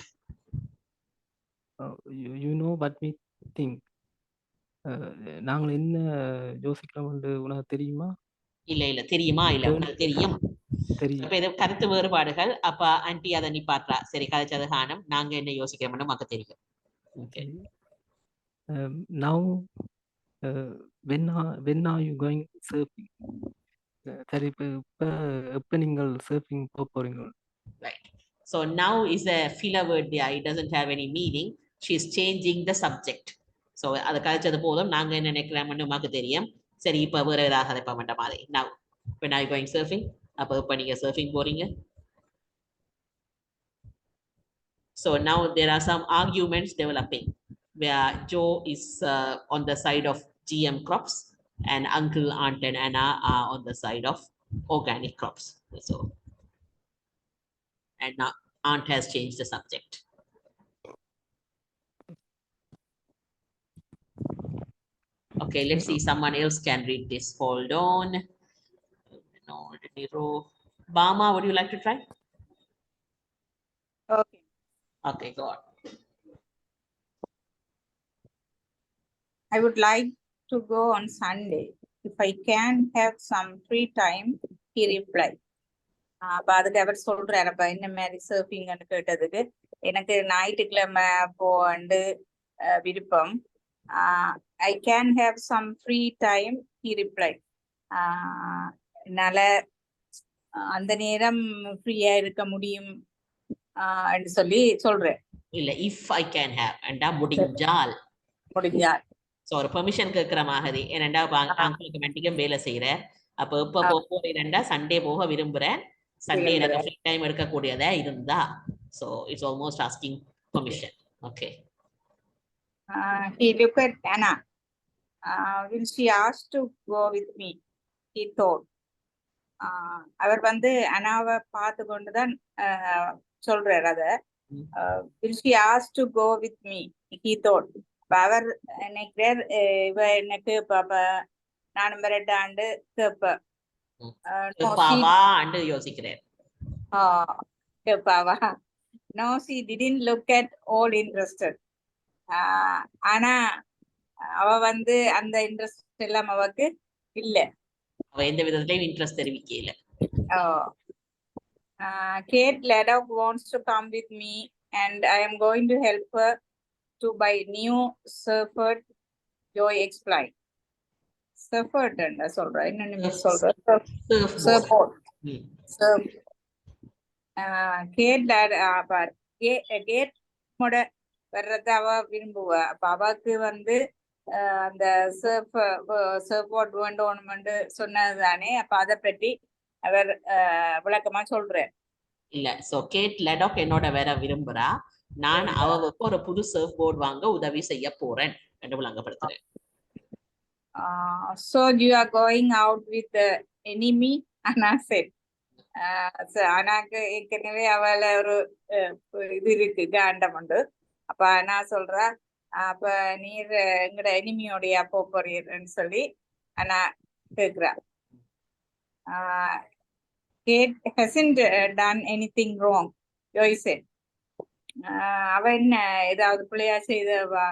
You know what we think. நாங்கள் என்ன யோசிக்கிறோம் என்று உனக்கு தெரியுமா? இல்ல தெரியுமா? இல்ல உனக்கு தெரியும். இப்ப இது கருத்து வேறுபாடுகள். அப்ப ஆன்டி அதை நிப்பாற்றா, சரி கதைச்சது காணும், நாங்க என்ன யோசிக்கிறோம்னு நமக்கு தெரியும். Now when are you going surfing? சரி, இப்ப நீங்கள் சர்ஃபிங் போறீங்க. Right. So now is a filler word there. It doesn't have any meaning. She is changing the subject. So அது கதைச்சது போதும், நாங்க என்ன நினைக்கிறோம்னு நமக்கு தெரியும். சரி இப்ப வேற ஏதாவது கதைப்ப மாட்ட மாதிரி. Now when are you going surfing? அப்ப இப்ப நீங்க surfing போறீங்க. So now there are some arguments developing where Joe is on the side of GM crops and Uncle, Aunt and Anna are on the side of organic crops. So and now Aunt has changed the subject. Okay, let's see. Someone else can read this. Hold on. No, Bama, would you like to try? Okay. Okay, go on. I would like to go on Sunday. If I can have some free time, he replied. அப்ப அதுக்கு அவர் சொல்றாரு, அப்ப என்ன மாதிரி சர்ஃபிங்னு கேட்டதுக்கு, எனக்கு ஞாயிற்றுக்கிழமை போண்டு விருப்பம். I can have some free time, he replied. என்னால அந்த நேரம் ஃப்ரீயா இருக்க முடியும் சொல்லி சொல்றேன். இல்ல if I can have and முடிஞ்சால். சோ ஒரு பெர்மிஷன் கேட்கிற மாதிரி. ஏனண்டா அங்கிளுக்கு மெண்டிகம் வேலை செய்யறேன். அப்ப இப்ப போறேன்டா சண்டே போக விரும்புறேன். சண்டே எனக்கு ஃப்ரீ டைம் எடுக்கக்கூடியதா இருந்தா. So it's almost asking permission. Okay. He looked at Anna. Will she ask to go with me? He thought. அவர் வந்து அனாவை பார்த்து கொண்டுதான் சொல்றாரு அத. Will she ask to go with me? He thought. அவர் நினைக்கிறார், இவ எனக்கு பாப்பா நானும் வரட்டாண்டு கேப்பா யோசிக்கிறேன். கேப்பாவா? No, she didn't look at all interested. ஆனா அவ வந்து அந்த இன்ட்ரெஸ்ட் எல்லாம் அவக்கு இல்ல. அவ எந்த விதத்திலயும் interest தெரிவிக்கல. Kate Laddock wants to come with me and I am going to help her to buy new surfboard, Joy explained. Surfboard and சொல்றேன், என்ன சொல்றேன், surfboard. Kate Laddock Kate மோட வர்றத அவ விரும்புவா. அப்ப அவக்கு வந்து அந்த சர்ஃபோர்ட் வேண்டோன்னு சொன்னதுதானே. அப்ப அதை பற்றி அவர் விளக்கமா சொல்றார். இல்ல, சோ கேட் லெடாக் என்னோட வேற விரும்புறா, நான் அவங்களுக்கு ஒரு புது சர்ஃப் போர்ட் வாங்க உதவி செய்ய போறேன் என்று விளங்கப்படுத்துறேன். So you are going out with the enemy? Anna said. அனாக்கு ஏற்கனவே அவளை ஒரு இது இருக்கு, காண்டம் உண்டு. அப்ப அண்ணா சொல்றா, அப்ப நீர் எங்கட எனிமியோடைய போறீர்ன்னு சொல்லி அண்ணா கேக்குறா. Kate hasn't done anything wrong, Joy said. அவ என்ன ஏதாவது பிள்ளையா செய்தவா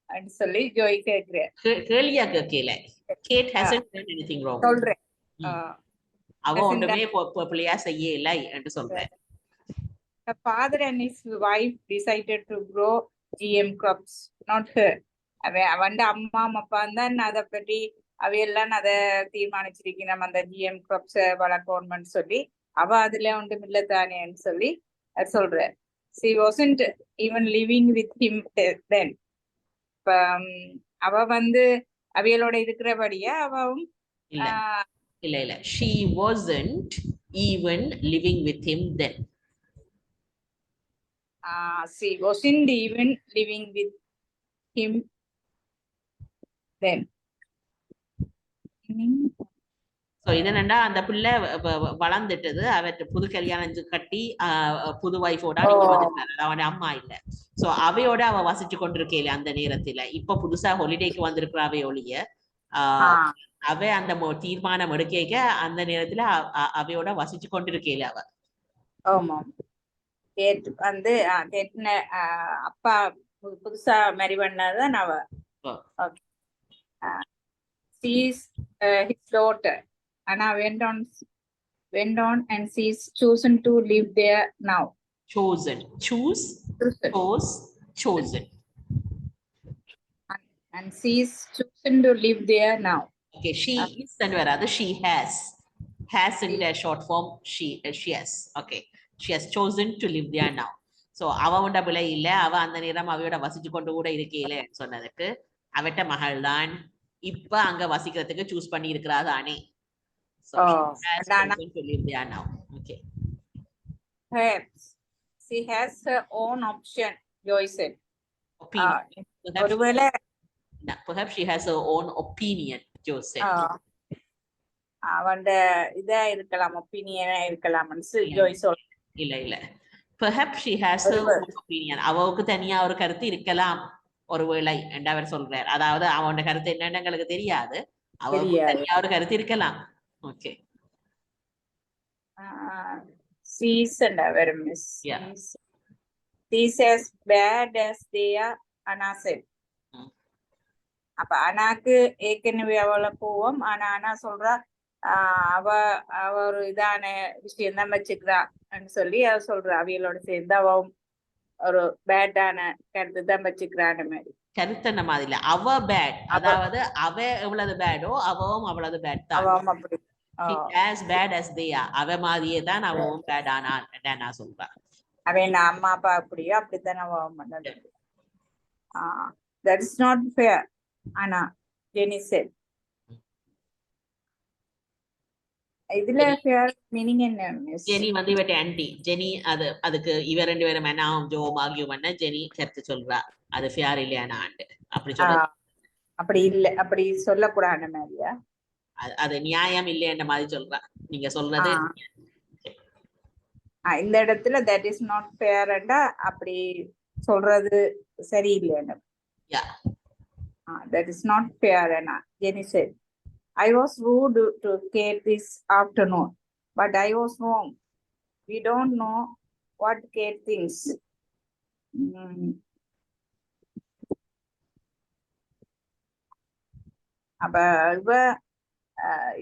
அப்படின்னு சொல்லி ஜோய் கேக்குறேன். கேள்வியா கேட்கல. Kate hasn't done anything wrong சொல்றேன். அவ ஒண்ணுமே பிள்ளையா செய்யலை என்று சொல்றேன். Her father and his wife decided to grow GM crops, not her. அவன் அம்மா அப்பான்னு தான் அதை பற்றி அவையெல்லாம் அதை தீர்மானிச்சிருக்கணும் அந்த ஜிஎம் கிராப்ஸை வளர்க்கணும்னு சொல்லி அவ அதுல ஒன்றும் இல்லை தானேன்னு சொல்லி சொல்ற she wasn't even living with him then இப்ப அவ வந்து அவையலோட இருக்கிறபடியா அவவும் இல்ல she wasn't even living with him then she wasn't even living with him then so இதனண்டா அந்த பிள்ளை வளர்ந்துட்டது அவற்றை புது கல்யாணம் கட்டி புது வைஃபோட அவன் அம்மா இல்ல சோ அவையோட அவ வசிச்சு கொண்டிருக்கேல அந்த நேரத்துல இப்ப புதுசா ஹாலிடேக்கு வந்திருக்கிறாவே ஒழிய அவ அந்த தீர்மானம் எடுக்க அந்த நேரத்துல அவையோட வசிச்சு கொண்டிருக்கேல அவ ஆமா வந்து அப்பா புதுசா மேரி பண்ணாதான் அவ she is his daughter Anna went on and she's chosen to live there now. Chosen. Chosen. And she's chosen to live there now. Okay, she is and whereas she has. Has in their short form, she has. Okay. She has chosen to live there now. So அவ உண்ட பிள்ளை இல்ல அவ அந்த நேரம் அவையோட வசிச்சு கொண்டு கூட இருக்கேல சொன்னதுக்கு அவட்ட மகள் தான் இப்ப அங்க வசிக்கிறதுக்கு சூஸ் பண்ணி இருக்கிறா தானே so she has chosen to live there now okay perhaps she has her own option Joyce said perhaps she has her own opinion Joyce said அவண்ட இதா இருக்கலாம் ஒபினியனா இருக்கலாம்னு ஜோய்ஸ் இல்ல perhaps she has her own opinion அவளுக்கு தனியா ஒரு கருத்து இருக்கலாம் ஒருவேளை என்று அவர் சொல்றார் அதாவது அவனோட கருத்து என்னன்னு எங்களுக்கு தெரியாது அவருக்கு தனியா ஒரு கருத்து இருக்கலாம் okay season very miss these as bad as they are Anna said அப்ப அனாக்கு ஏற்கனவே அவளை போவோம் ஆனா அண்ணா சொல்றா அவ ஒரு இதான விஷயம் தான் வச்சுக்கிறான்னு சொல்லி அவ சொல்றா அவியலோட சேர்ந்து அவன் ஒரு பேட்டான கருத்து தான் வச்சுக்கிறான மாதிரி கருத்தன மாதிரி இல்ல அவ பேட் அதாவது அவ எவ்வளவு பேடோ அவவும் அவ்வளவு பேட் தான் அப்படி as bad as they are அவ மாதிரியே தான் அவவும் பேட் ஆனா நான் சொல்றேன் அவன் அம்மா அப்பா அப்படியோ அப்படித்தான் அவன் பண்ணது that is not fair Anna Jenny said இதுல ஃபேர் மீனிங் என்ன மிஸ் ஜெனி வந்து இவட்ட ஆன்டி ஜெனி அதுக்கு இவ ரெண்டு பேரும் என்ன ஜோம் ஆர்கியூ பண்ண ஜெனி கருத்து சொல்றா அது ஃபேர் இல்லையானா ஆண்டு அப்படி சொல்ற அப்படி இல்ல அப்படி சொல்லக்கூடாது மாதிரியா அது நியாயம் இல்லைன்ற மாதிரி சொல்றா நீங்க சொல்றது இந்த இடத்துல that is not fair ண்டா அப்படி சொல்றது சரியில்லைன்னு that is not fair Anna Jenny said I was rude to Kate this afternoon, but I was wrong. We don't know what Kate thinks. அப்ப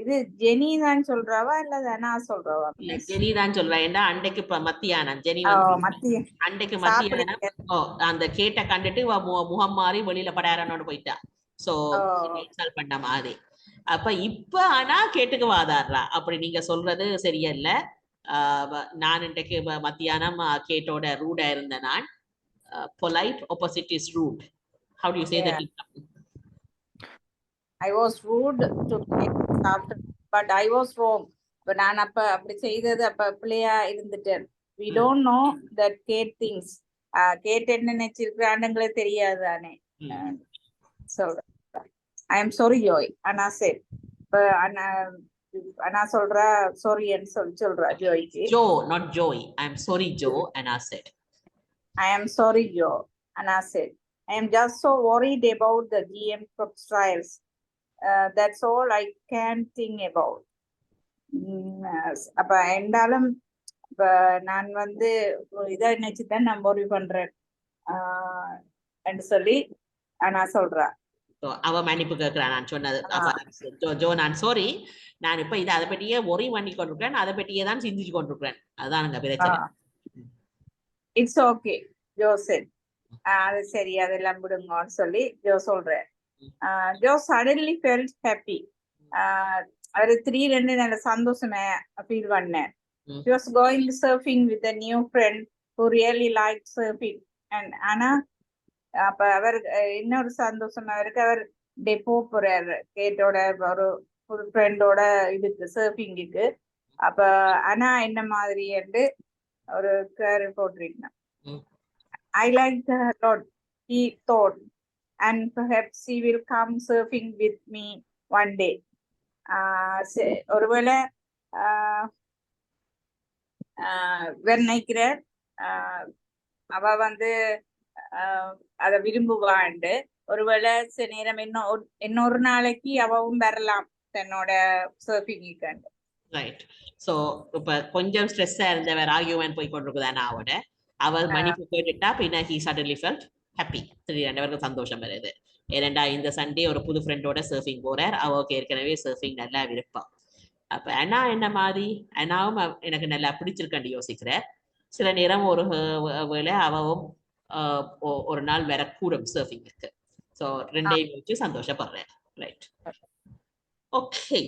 இது ஜெனி தான் சொல்றாவா இல்ல அண்ணா சொல்றாவா இல்ல ஜெனி தான் சொல்றா ஏன்னா அன்றைக்கு மத்தியானம் ஜெனி அன்றைக்கு மத்தியானம் அந்த கேட்ட கண்டுட்டு முகம் மாறி வெளியில படாரனோட போயிட்டா சோ இன்ஸ்டால் பண்ண மாதிரி அப்ப இப்ப ஆனா கேட்டுக்கு வாதாடுறா அப்படி நீங்க சொல்றது சரியல்ல நான் இன்றைக்கு மத்தியானம் கேட்டோட ரூடா இருந்த நான் polite opposite is rude how do you say that I was rude to after but I was wrong but நான் அப்ப அப்படி செய்தது அப்ப பிள்ளையா இருந்துட்டேன் we don't know that Kate thinks Kate என்ன நினைச்சிருக்கானுங்களே தெரியாதானே சொல்ற I am sorry Joy Anna said Anna சொல்றா sorry ன்னு சொல்றா Joy Joe not Joy I am sorry Joe Anna said I am sorry Joe Anna said I am just so worried about the GM Crooks trials that's all I can think about அப்ப என்றாலும் இப்ப நான் வந்து இதை நினைச்சுதான் நான் worry பண்றேன் என்று சொல்லி Anna சொல்றா அவ மன்னிப்பு கேட்கிறான் நான் சொன்னது ஜோ நான் சாரி நான் இப்ப இதை அதை பற்றியே ஒரே பண்ணி கொண்டிருக்கிறேன் அதை பற்றியே தான் சிந்திச்சு கொண்டிருக்கிறேன் அதுதான் அங்க பிரச்சனை இட்ஸ் ஓகே ஜோ said அது சரி அதெல்லாம் விடுங்கன்னு சொல்லி ஜோ சொல்றார். Joe suddenly felt happy. அவரு 3-2 நல்ல சந்தோஷமா ஃபீல் பண்ணார். He was going surfing with a new friend who really liked surfing. And ஆனா அப்ப அவர் இன்னொரு சந்தோஷமா இருக்கு. அவர் டெப்போ போறாரு கேட்டோட ஒரு ஃப்ரெண்டோட இதுக்கு சர்ஃபிங்குக்கு. அப்ப ஆனா என்ன மாதிரி என்று ஒரு கேரி போட்டிருக்கேன். I like the Lord, he thought, and perhaps he will come surfing with me one day. ஒருவேளை நினைக்கிறார் அவ வந்து அத விரும்புவாண்டு. ஒருவேளை சில நேரம் இன்னொரு நாளைக்கு அவவும் வரலாம் தன்னோட சர்ஃபிங்கு. ரைட். ஸோ இப்போ கொஞ்சம் ஸ்ட்ரெஸ்ஸாக இருந்தவர் ஆகியோவன் போய் கொண்டிருக்குதானே அவர் மன்னிப்பு கேட்டுட்டா பின்ன ஹி சடன்லி ஃபெல்ட் ஹாப்பி. ரெண்டவருக்கு சந்தோஷம் வருது. ஏனண்டா இந்த சண்டே ஒரு புது ஃப்ரெண்டோட சர்ஃபிங் போறார். அவருக்கு ஏற்கனவே சர்ஃபிங் நல்லா விருப்பம். அப்ப அண்ணா என்ன மாதிரி அண்ணாவும் எனக்கு நல்லா பிடிச்சிருக்கேன்னு யோசிக்கிறார். சில நேரம் ஒரு வேளை அவவும் ஒரு நாள் வரக்கூடும் சர்ஃபிங்குக்கு. ஸோ ரெண்டையும் வச்சு சந்தோஷப்படுறார். Right. Okay.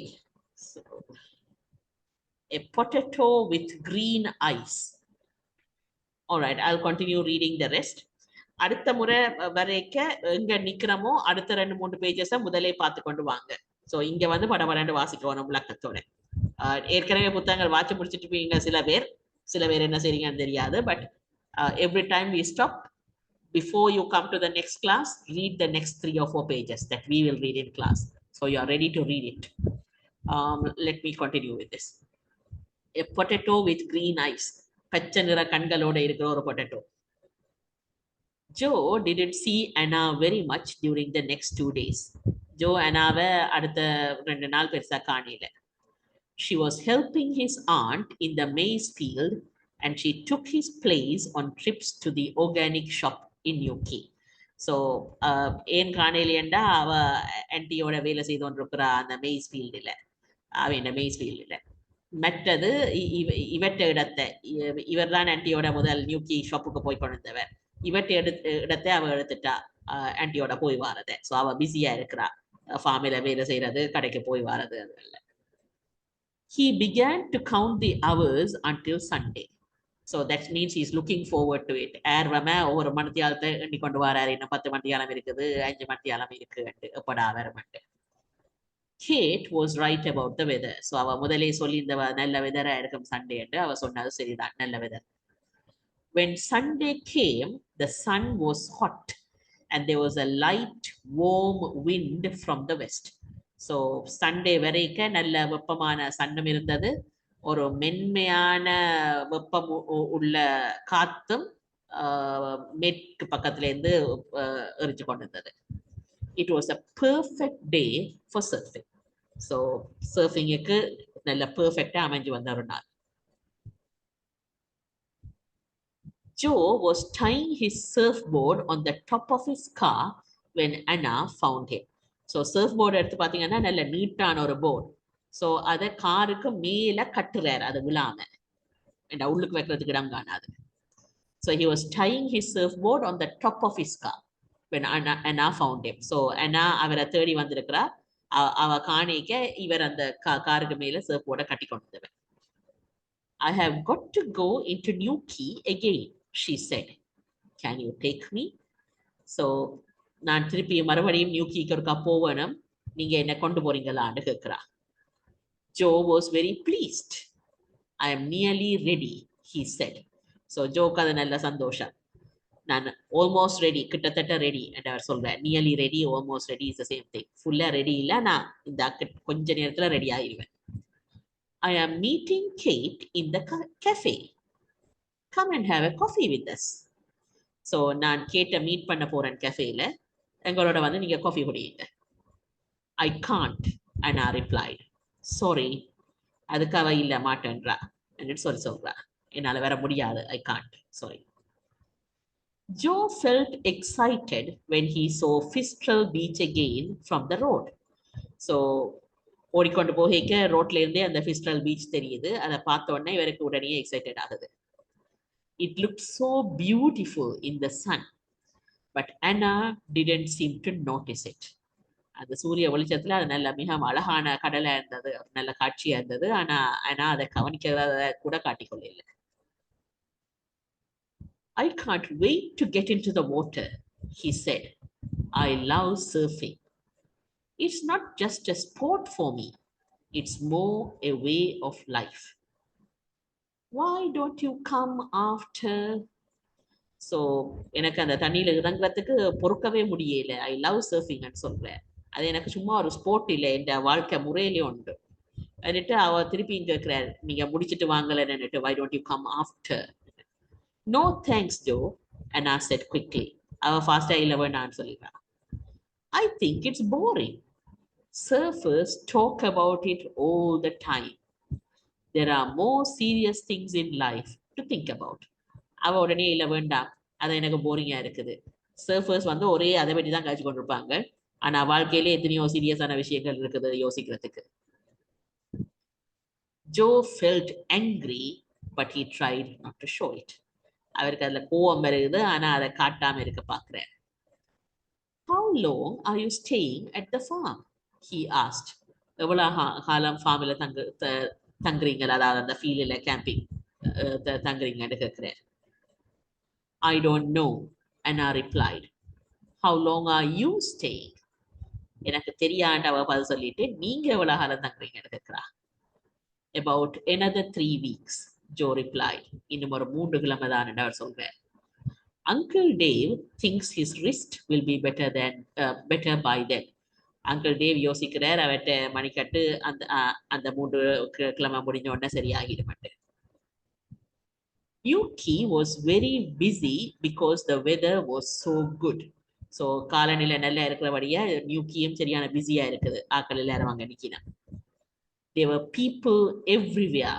A potato with green eyes. All right, I'll continue reading the rest. அடுத்த முறை வரைக்க எங்க நிக்கிறோமோ அடுத்த 2-3 பேஜஸ் முதலே பார்த்து கொண்டு வாங்க. ஸோ இங்க வந்து படபடன்னு வாசிக்கணும் விளக்கத்தோட. ஏற்கனவே புத்தகங்கள் வாட்சி முடிச்சுட்டு இருப்பீங்க சில பேர் என்ன செய்றீங்கன்னு தெரியாது. But every time we stop, before you come to the next class, read the next 3 or 4 pages that we will read in class. So you are ready to read it. Let me continue with this. A potato with green eyes. பச்சை நிற கண்களோட இருக்கிற ஒரு potato. Joe didn't see Anna very much during the next 2 days. Joe Annaவை அடுத்த 2 நாள் பெருசா காணல. She was helping his aunt in the maize field and she took his place on trips to the organic shop in UK. So ஏன் காணலையண்டா அவ ஆன்ட்டியோட வேலை செய்து கொண்டிருக்கிறா அந்த maize ஃபீல்டில். அவன் மெய்ஸ் ஃபீல்டில் மற்றது இவற்ற இடத்தை இவர் தான் ஆன்ட்டியோட முதல் நியூக்கி ஷாப்புக்கு போய் கொண்டிருந்தவர். இவற்றை இடத்தை அவ எடுத்துட்டா ஆன்ட்டியோட போய் வாரது. ஸோ அவ பிஸியா இருக்கிறா ஃபார்மில வேலை செய்யறது, கடைக்கு போய் வாரது. அதனால he began to count the hours until Sunday. So that means he's looking forward to it. ஆர்வமா ஒவ்வொரு மணித்தியாலத்தை எண்ணி கொண்டு வராரு. இன்னும் 10 மணித்தியாலம் இருக்குது, 5 மணித்தியாலம் இருக்கு, எப்படா வரமாட்டேன். Kate was right about the weather. So அவ முதலே சொல்லியிருந்தவ நல்ல வெதரா இருக்கும் சண்டே என்று. அவ சொன்னது சரிதான், நல்ல weather. When Sunday came, the sun was hot and there was a light warm wind from the west. So Sunday வரைக்கும் நல்ல வெப்பமான சன்னம் இருந்தது, ஒரு மென்மையான வெப்பம் உள்ள காத்தும் மேற்கு பக்கத்துல இருந்து எரிச்சு கொண்டிருந்தது. It was a perfect day for surfing. So surfingக்கு நல்ல பெர்ஃபெக்ட்டா அமைஞ்சு வந்த ஒரு நாள். Joe was tying his surfboard on the top of his car when Anna found him. So surfboard எடுத்து பாத்தீங்கன்னா நல்ல நீட்டான ஒரு போர்டு. ஸோ அதை காருக்கு மேல கட்டுறாரு, அது விழாம உள்ளுக்கு வைக்கிறதுக்கு இடம் காணாது. So he was tying his surfboard on the top of his car when Anna found him. So Anna அவரை தேடி வந்திருக்கிறா. அவ காணிக்க இவர் அந்த காருக்கு மேல சர்ஃபோர்டை கட்டி கொண்டவர். I have got to go into Newquay again, she said. Can you take me? So நான் திருப்பி மறுபடியும் நியூக்கிக்கு ஒருக்கா போவேணும், நீங்க என்ன கொண்டு போறீங்களான்னு கேட்கிறா. Joe was very pleased. I am nearly ready, he said. So joke அது நல்ல சந்தோஷம். நான் ஆல்மோஸ்ட் ரெடி, கிட்டத்தட்ட ரெடி என்று அவர் சொல்றார். Nearly ready, almost ready is the same thing. ஃபுல்லா ரெடி இல்லை, நான் இந்த கொஞ்ச நேரத்துல ready ஆகிடுவேன். I am meeting Kate in the cafe. Come and have a coffee with us. So நான் கேட்டை மீட் பண்ண போறேன் கஃபேல, எங்களோட வந்து நீங்க காஃபி குடிங்க. I can't, Anna replied. Sorry. அதுக்கு அவ இல்ல மாட்டேன்றா என்று சொல்றா. என்னால வர முடியாது, I can't, sorry. Joe felt excited when he saw Fistral Beach again from the road. So ஓடிக்கொண்டு போகிக்க ரோட்ல இருந்தே அந்த ஃபிஸ்ட்ரல் பீச் தெரியுது. அதை பார்த்த உடனே இவருக்கு உடனே எக்ஸைட்டட் ஆகுது. It looked so beautiful in the sun. But Anna didn't seem to notice it. அந்த சூரிய வெளிச்சத்துல அது நல்ல மிக அழகான கடலா இருந்தது, நல்ல காட்சியா இருந்தது. ஆனா அதை கவனிக்கிறத கூட காட்டிக்கொள்ள. I can't wait to get into the water, he said. I love surfing. It's not just a sport for me. It's more a way of life. Why don't you come after? So எனக்கு அந்த தண்ணியில இறங்குறதுக்கு பொறுக்கவே முடியல. I love surfing ன்னு சொல்றேன். அது எனக்கு சும்மா ஒரு ஸ்போர்ட் இல்லை, என் வாழ்க்கை முறையிலே உண்டு. എന്നിട്ട് அவ திருப்பி கேட்கிறார், நீங்க முடிச்சிட்டு வாங்கலன்னு. Why don't you come after? No thanks, Joe, Anna said quickly. அவ ஃபாஸ்டா இல்ல வேணான்னு சொல்லிடுறா. I think it's boring. Surfers talk about it all the time. There are more serious things in life to think about. அவ உடனே இல்ல வேண்டாம், அது எனக்கு போரிங்கா இருக்குது. சர்ஃபர்ஸ் வந்து ஒரே அதை பற்றி தான் காய்ச்சி கொண்டிருப்பாங்க. ஆனா வாழ்க்கையிலே எத்தனையோ சீரியஸான விஷயங்கள் இருக்குது யோசிக்கிறதுக்கு. Joe felt angry, but he tried not to show it. அவருக்கு அதுல கோவம் வருது, ஆனா அதை காட்டாம இருக்க பாக்குறார். How long are you staying at the farm? He asked. எவ்வளவு காலம் ஃபார்ம்ல தங்குறீங்களா, அதாவது அந்த ஃபீல்ட்ல கேம்பிங் தங்குறீங்கன்னு கேட்கிறார். I don't know, Anna replied. How long are you staying? எனக்கு தெரியாண்ட அவ பதில் சொல்லிட்டு, நீங்க எவ்வளவு காலம் தங்குறீங்கன்னு கேட்கிறா. About another 3 weeks, Joe replied. இன்னும் ஒரு 3 கிழமை தான் அவர் சொல்றார். Uncle Dave thinks his wrist will be better by then. Uncle Dave யோசிக்கிறார், அவட்ட மணிக்கட்டு அந்த 3 கிழமை முடிஞ்ச உடனே சரியாகிடுமாட்டு. Yuki was very busy because the weather was so good. So காலநிலை நல்லா இருக்கிறபடியா யூக்கியும் சரியான பிஸியா இருக்குது. ஆக்கள் எல்லாரும் அங்க நிக்கணும். There were people everywhere,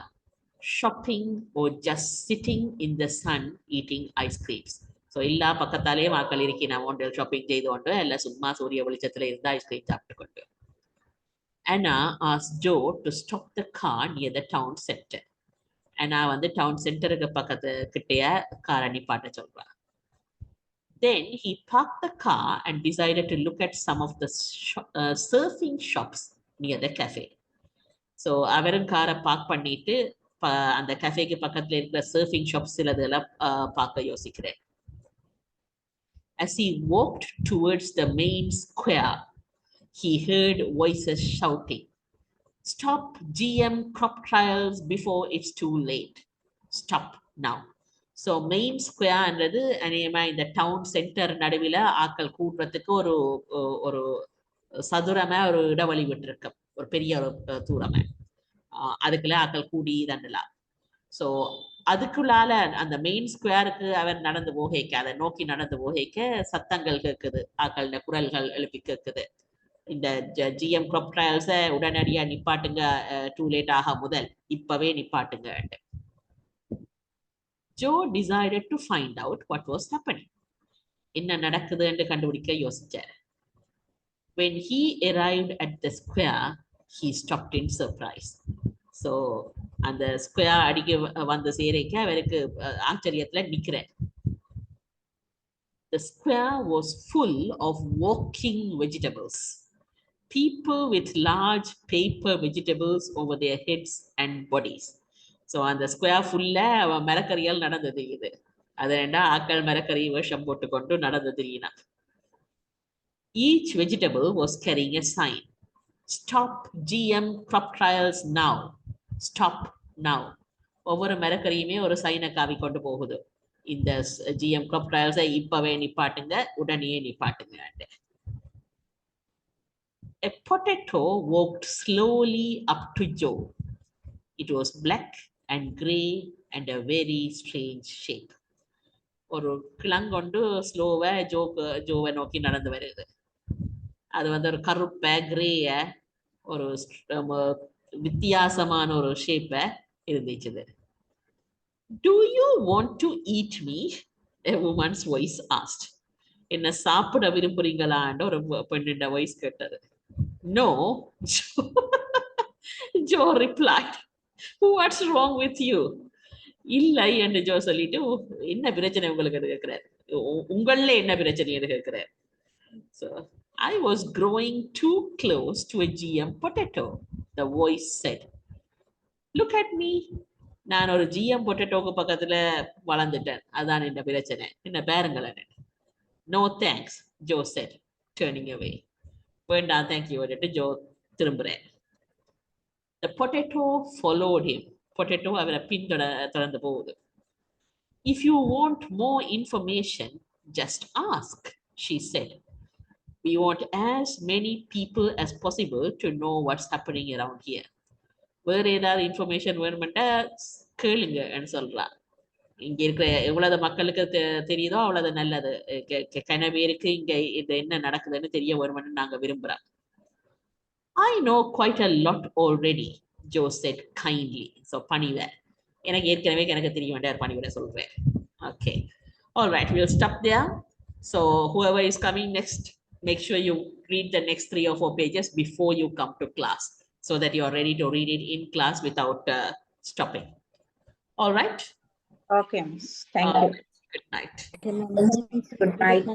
shopping or just sitting in the sun eating ice creams. So எல்லா பக்கத்தாலேயும் ஆக்கள் இருக்கணும், ஒன்று ஷாப்பிங் செய்து கொண்டு இல்ல சும்மா சூரிய வெளிச்சத்துல இருந்து ஐஸ்கிரீம் சாப்பிட்டு கொண்டு. Anna asked Joe to stop the car near the town center. Anna வந்து டவுன் சென்டருக்கு பக்கத்து கிட்டே காரை நிப்பாட்ட சொல்றா. Then he parked the car and decided to look at some of the surfing shops near the cafe. So அவரும் காரை park பண்ணிட்டு அந்த கஃபேக்கு பக்கத்துல இருக்கிற சர்ஃபிங் ஷாப்ஸ் சிலதெல்லாம் பார்க்க யோசிக்கிறேன். As he walked towards the main square, he heard voices shouting, "Stop GM crop trials before it's too late. Stop now." So main square என்றது அநேகமா இந்த டவுன் சென்டர் நடுவில் ஆக்கள் கூட்டுறதுக்கு ஒரு சதுரமா ஒரு இடவழி விட்டுருக்கு, ஒரு பெரிய ஒரு தூரமா. அதுக்குள்ள ஆக்கள் கூடி தண்டலாம். ஸோ அதுக்குள்ளால அந்த மெயின் ஸ்கொயருக்கு அவர் நடந்து போகைக்க, அதை நோக்கி நடந்து போகைக்க சத்தங்கள் கேட்குது, ஆக்களோட குரல்கள் எழுப்பி கேட்குது. இந்த GM crop trials உடனடியா நிப்பாட்டுங்க, டூ லேட் ஆக முதல், இப்பவே நிப்பாட்டுங்க. Joe decided to find out what was happening. என்ன நடக்குது என்று கண்டுபிடிக்க யோசிச்சார். When he arrived at the square, he stopped in surprise. So அந்த ஸ்கொயர் அடிக்க வந்து சேரைக்க அவருக்கு ஆச்சரியத்துல நிக்கிறார். The square was full of walking vegetables. People with large paper vegetables over their heads and bodies. So அந்த ஸ்கொயர் ஃபுல்லா மரக்கறியால் நடந்து தெரியுது. அது ரெண்டா ஆக்கள் மரக்கறி வேஷம் போட்டுக்கொண்டு நடந்து தெரியினா. Each vegetable was carrying a sign. Stop GM crop trials now. Stop now. ஒவ்வொரு மரக்கறியுமே ஒரு சைனை காவி கொண்டு போகுது. இந்த GM crop trials இப்பவே நிப்பாட்டுங்க, உடனே நிப்பாட்டுங்க. A potato walked slowly up to Joe. It was black and gray and a very strange shape. ஒரு கிழங்கொண்டு ஸ்லோவா ஜோவை நோக்கி நடந்து வருது. அது வந்து ஒரு கருப்ப கிரேய ஒரு வித்தியாசமான ஒரு ஷேப்ப இருந்துச்சு. Do you want to eat me? A woman's voice asked. என்ன சாப்பிட விரும்புறீங்களான்னு ஒரு பெண்ணின் வாய்ஸ் கேட்டது. No, Joe replied. What's wrong with you? இல்லை என்று ஜோ சொல்லிட்டு, என்ன பிரச்சனை உங்களுக்கு கேட்கிறார். உங்கள என்ன பிரச்சனைன்னு கேட்கிறேன். So I was growing too close to a GM potato, the voice said. Look at me. நான் ஒரு GM பொட்டேட்டோக்கு பக்கத்துல வளர்ந்துட்டேன். அதான் என்ன பிரச்சனை. என்ன பாருங்களேன். No thanks, Joe said, turning away. வேண்டாம் தேங்க்யூ ஜோ திரும்புறேன். The potato followed him. Potato அவரை தொடர்ந்து போகுது. If you want more information, just ask, she said. We want as many people as possible to know what's happening around here. வேற ஏதாவது information வேணுமெண்டா கேளுங்கன்னு சொல்றா. இங்க இருக்கிற எவ்வளவு மக்களுக்கு தெரியுதோ அவ்வளவு நல்லது. கன பேருக்கு இங்க இது என்ன நடக்குதுன்னு தெரிய வரும்னு நாங்க விரும்புறோம். I know quite a lot already, Joe said kindly. So பணிவை எனக்கு ஏற்கனவே எனக்கு தெரிய வேண்டிய பணிவிட சொல்றேன். Okay, all right, we'll stop there. So whoever is coming next, make sure you read the next 3 or 4 pages before you come to class, so that you are ready to read it in class without stopping. All right. Okay, miss. Thank you. Good night. Good night.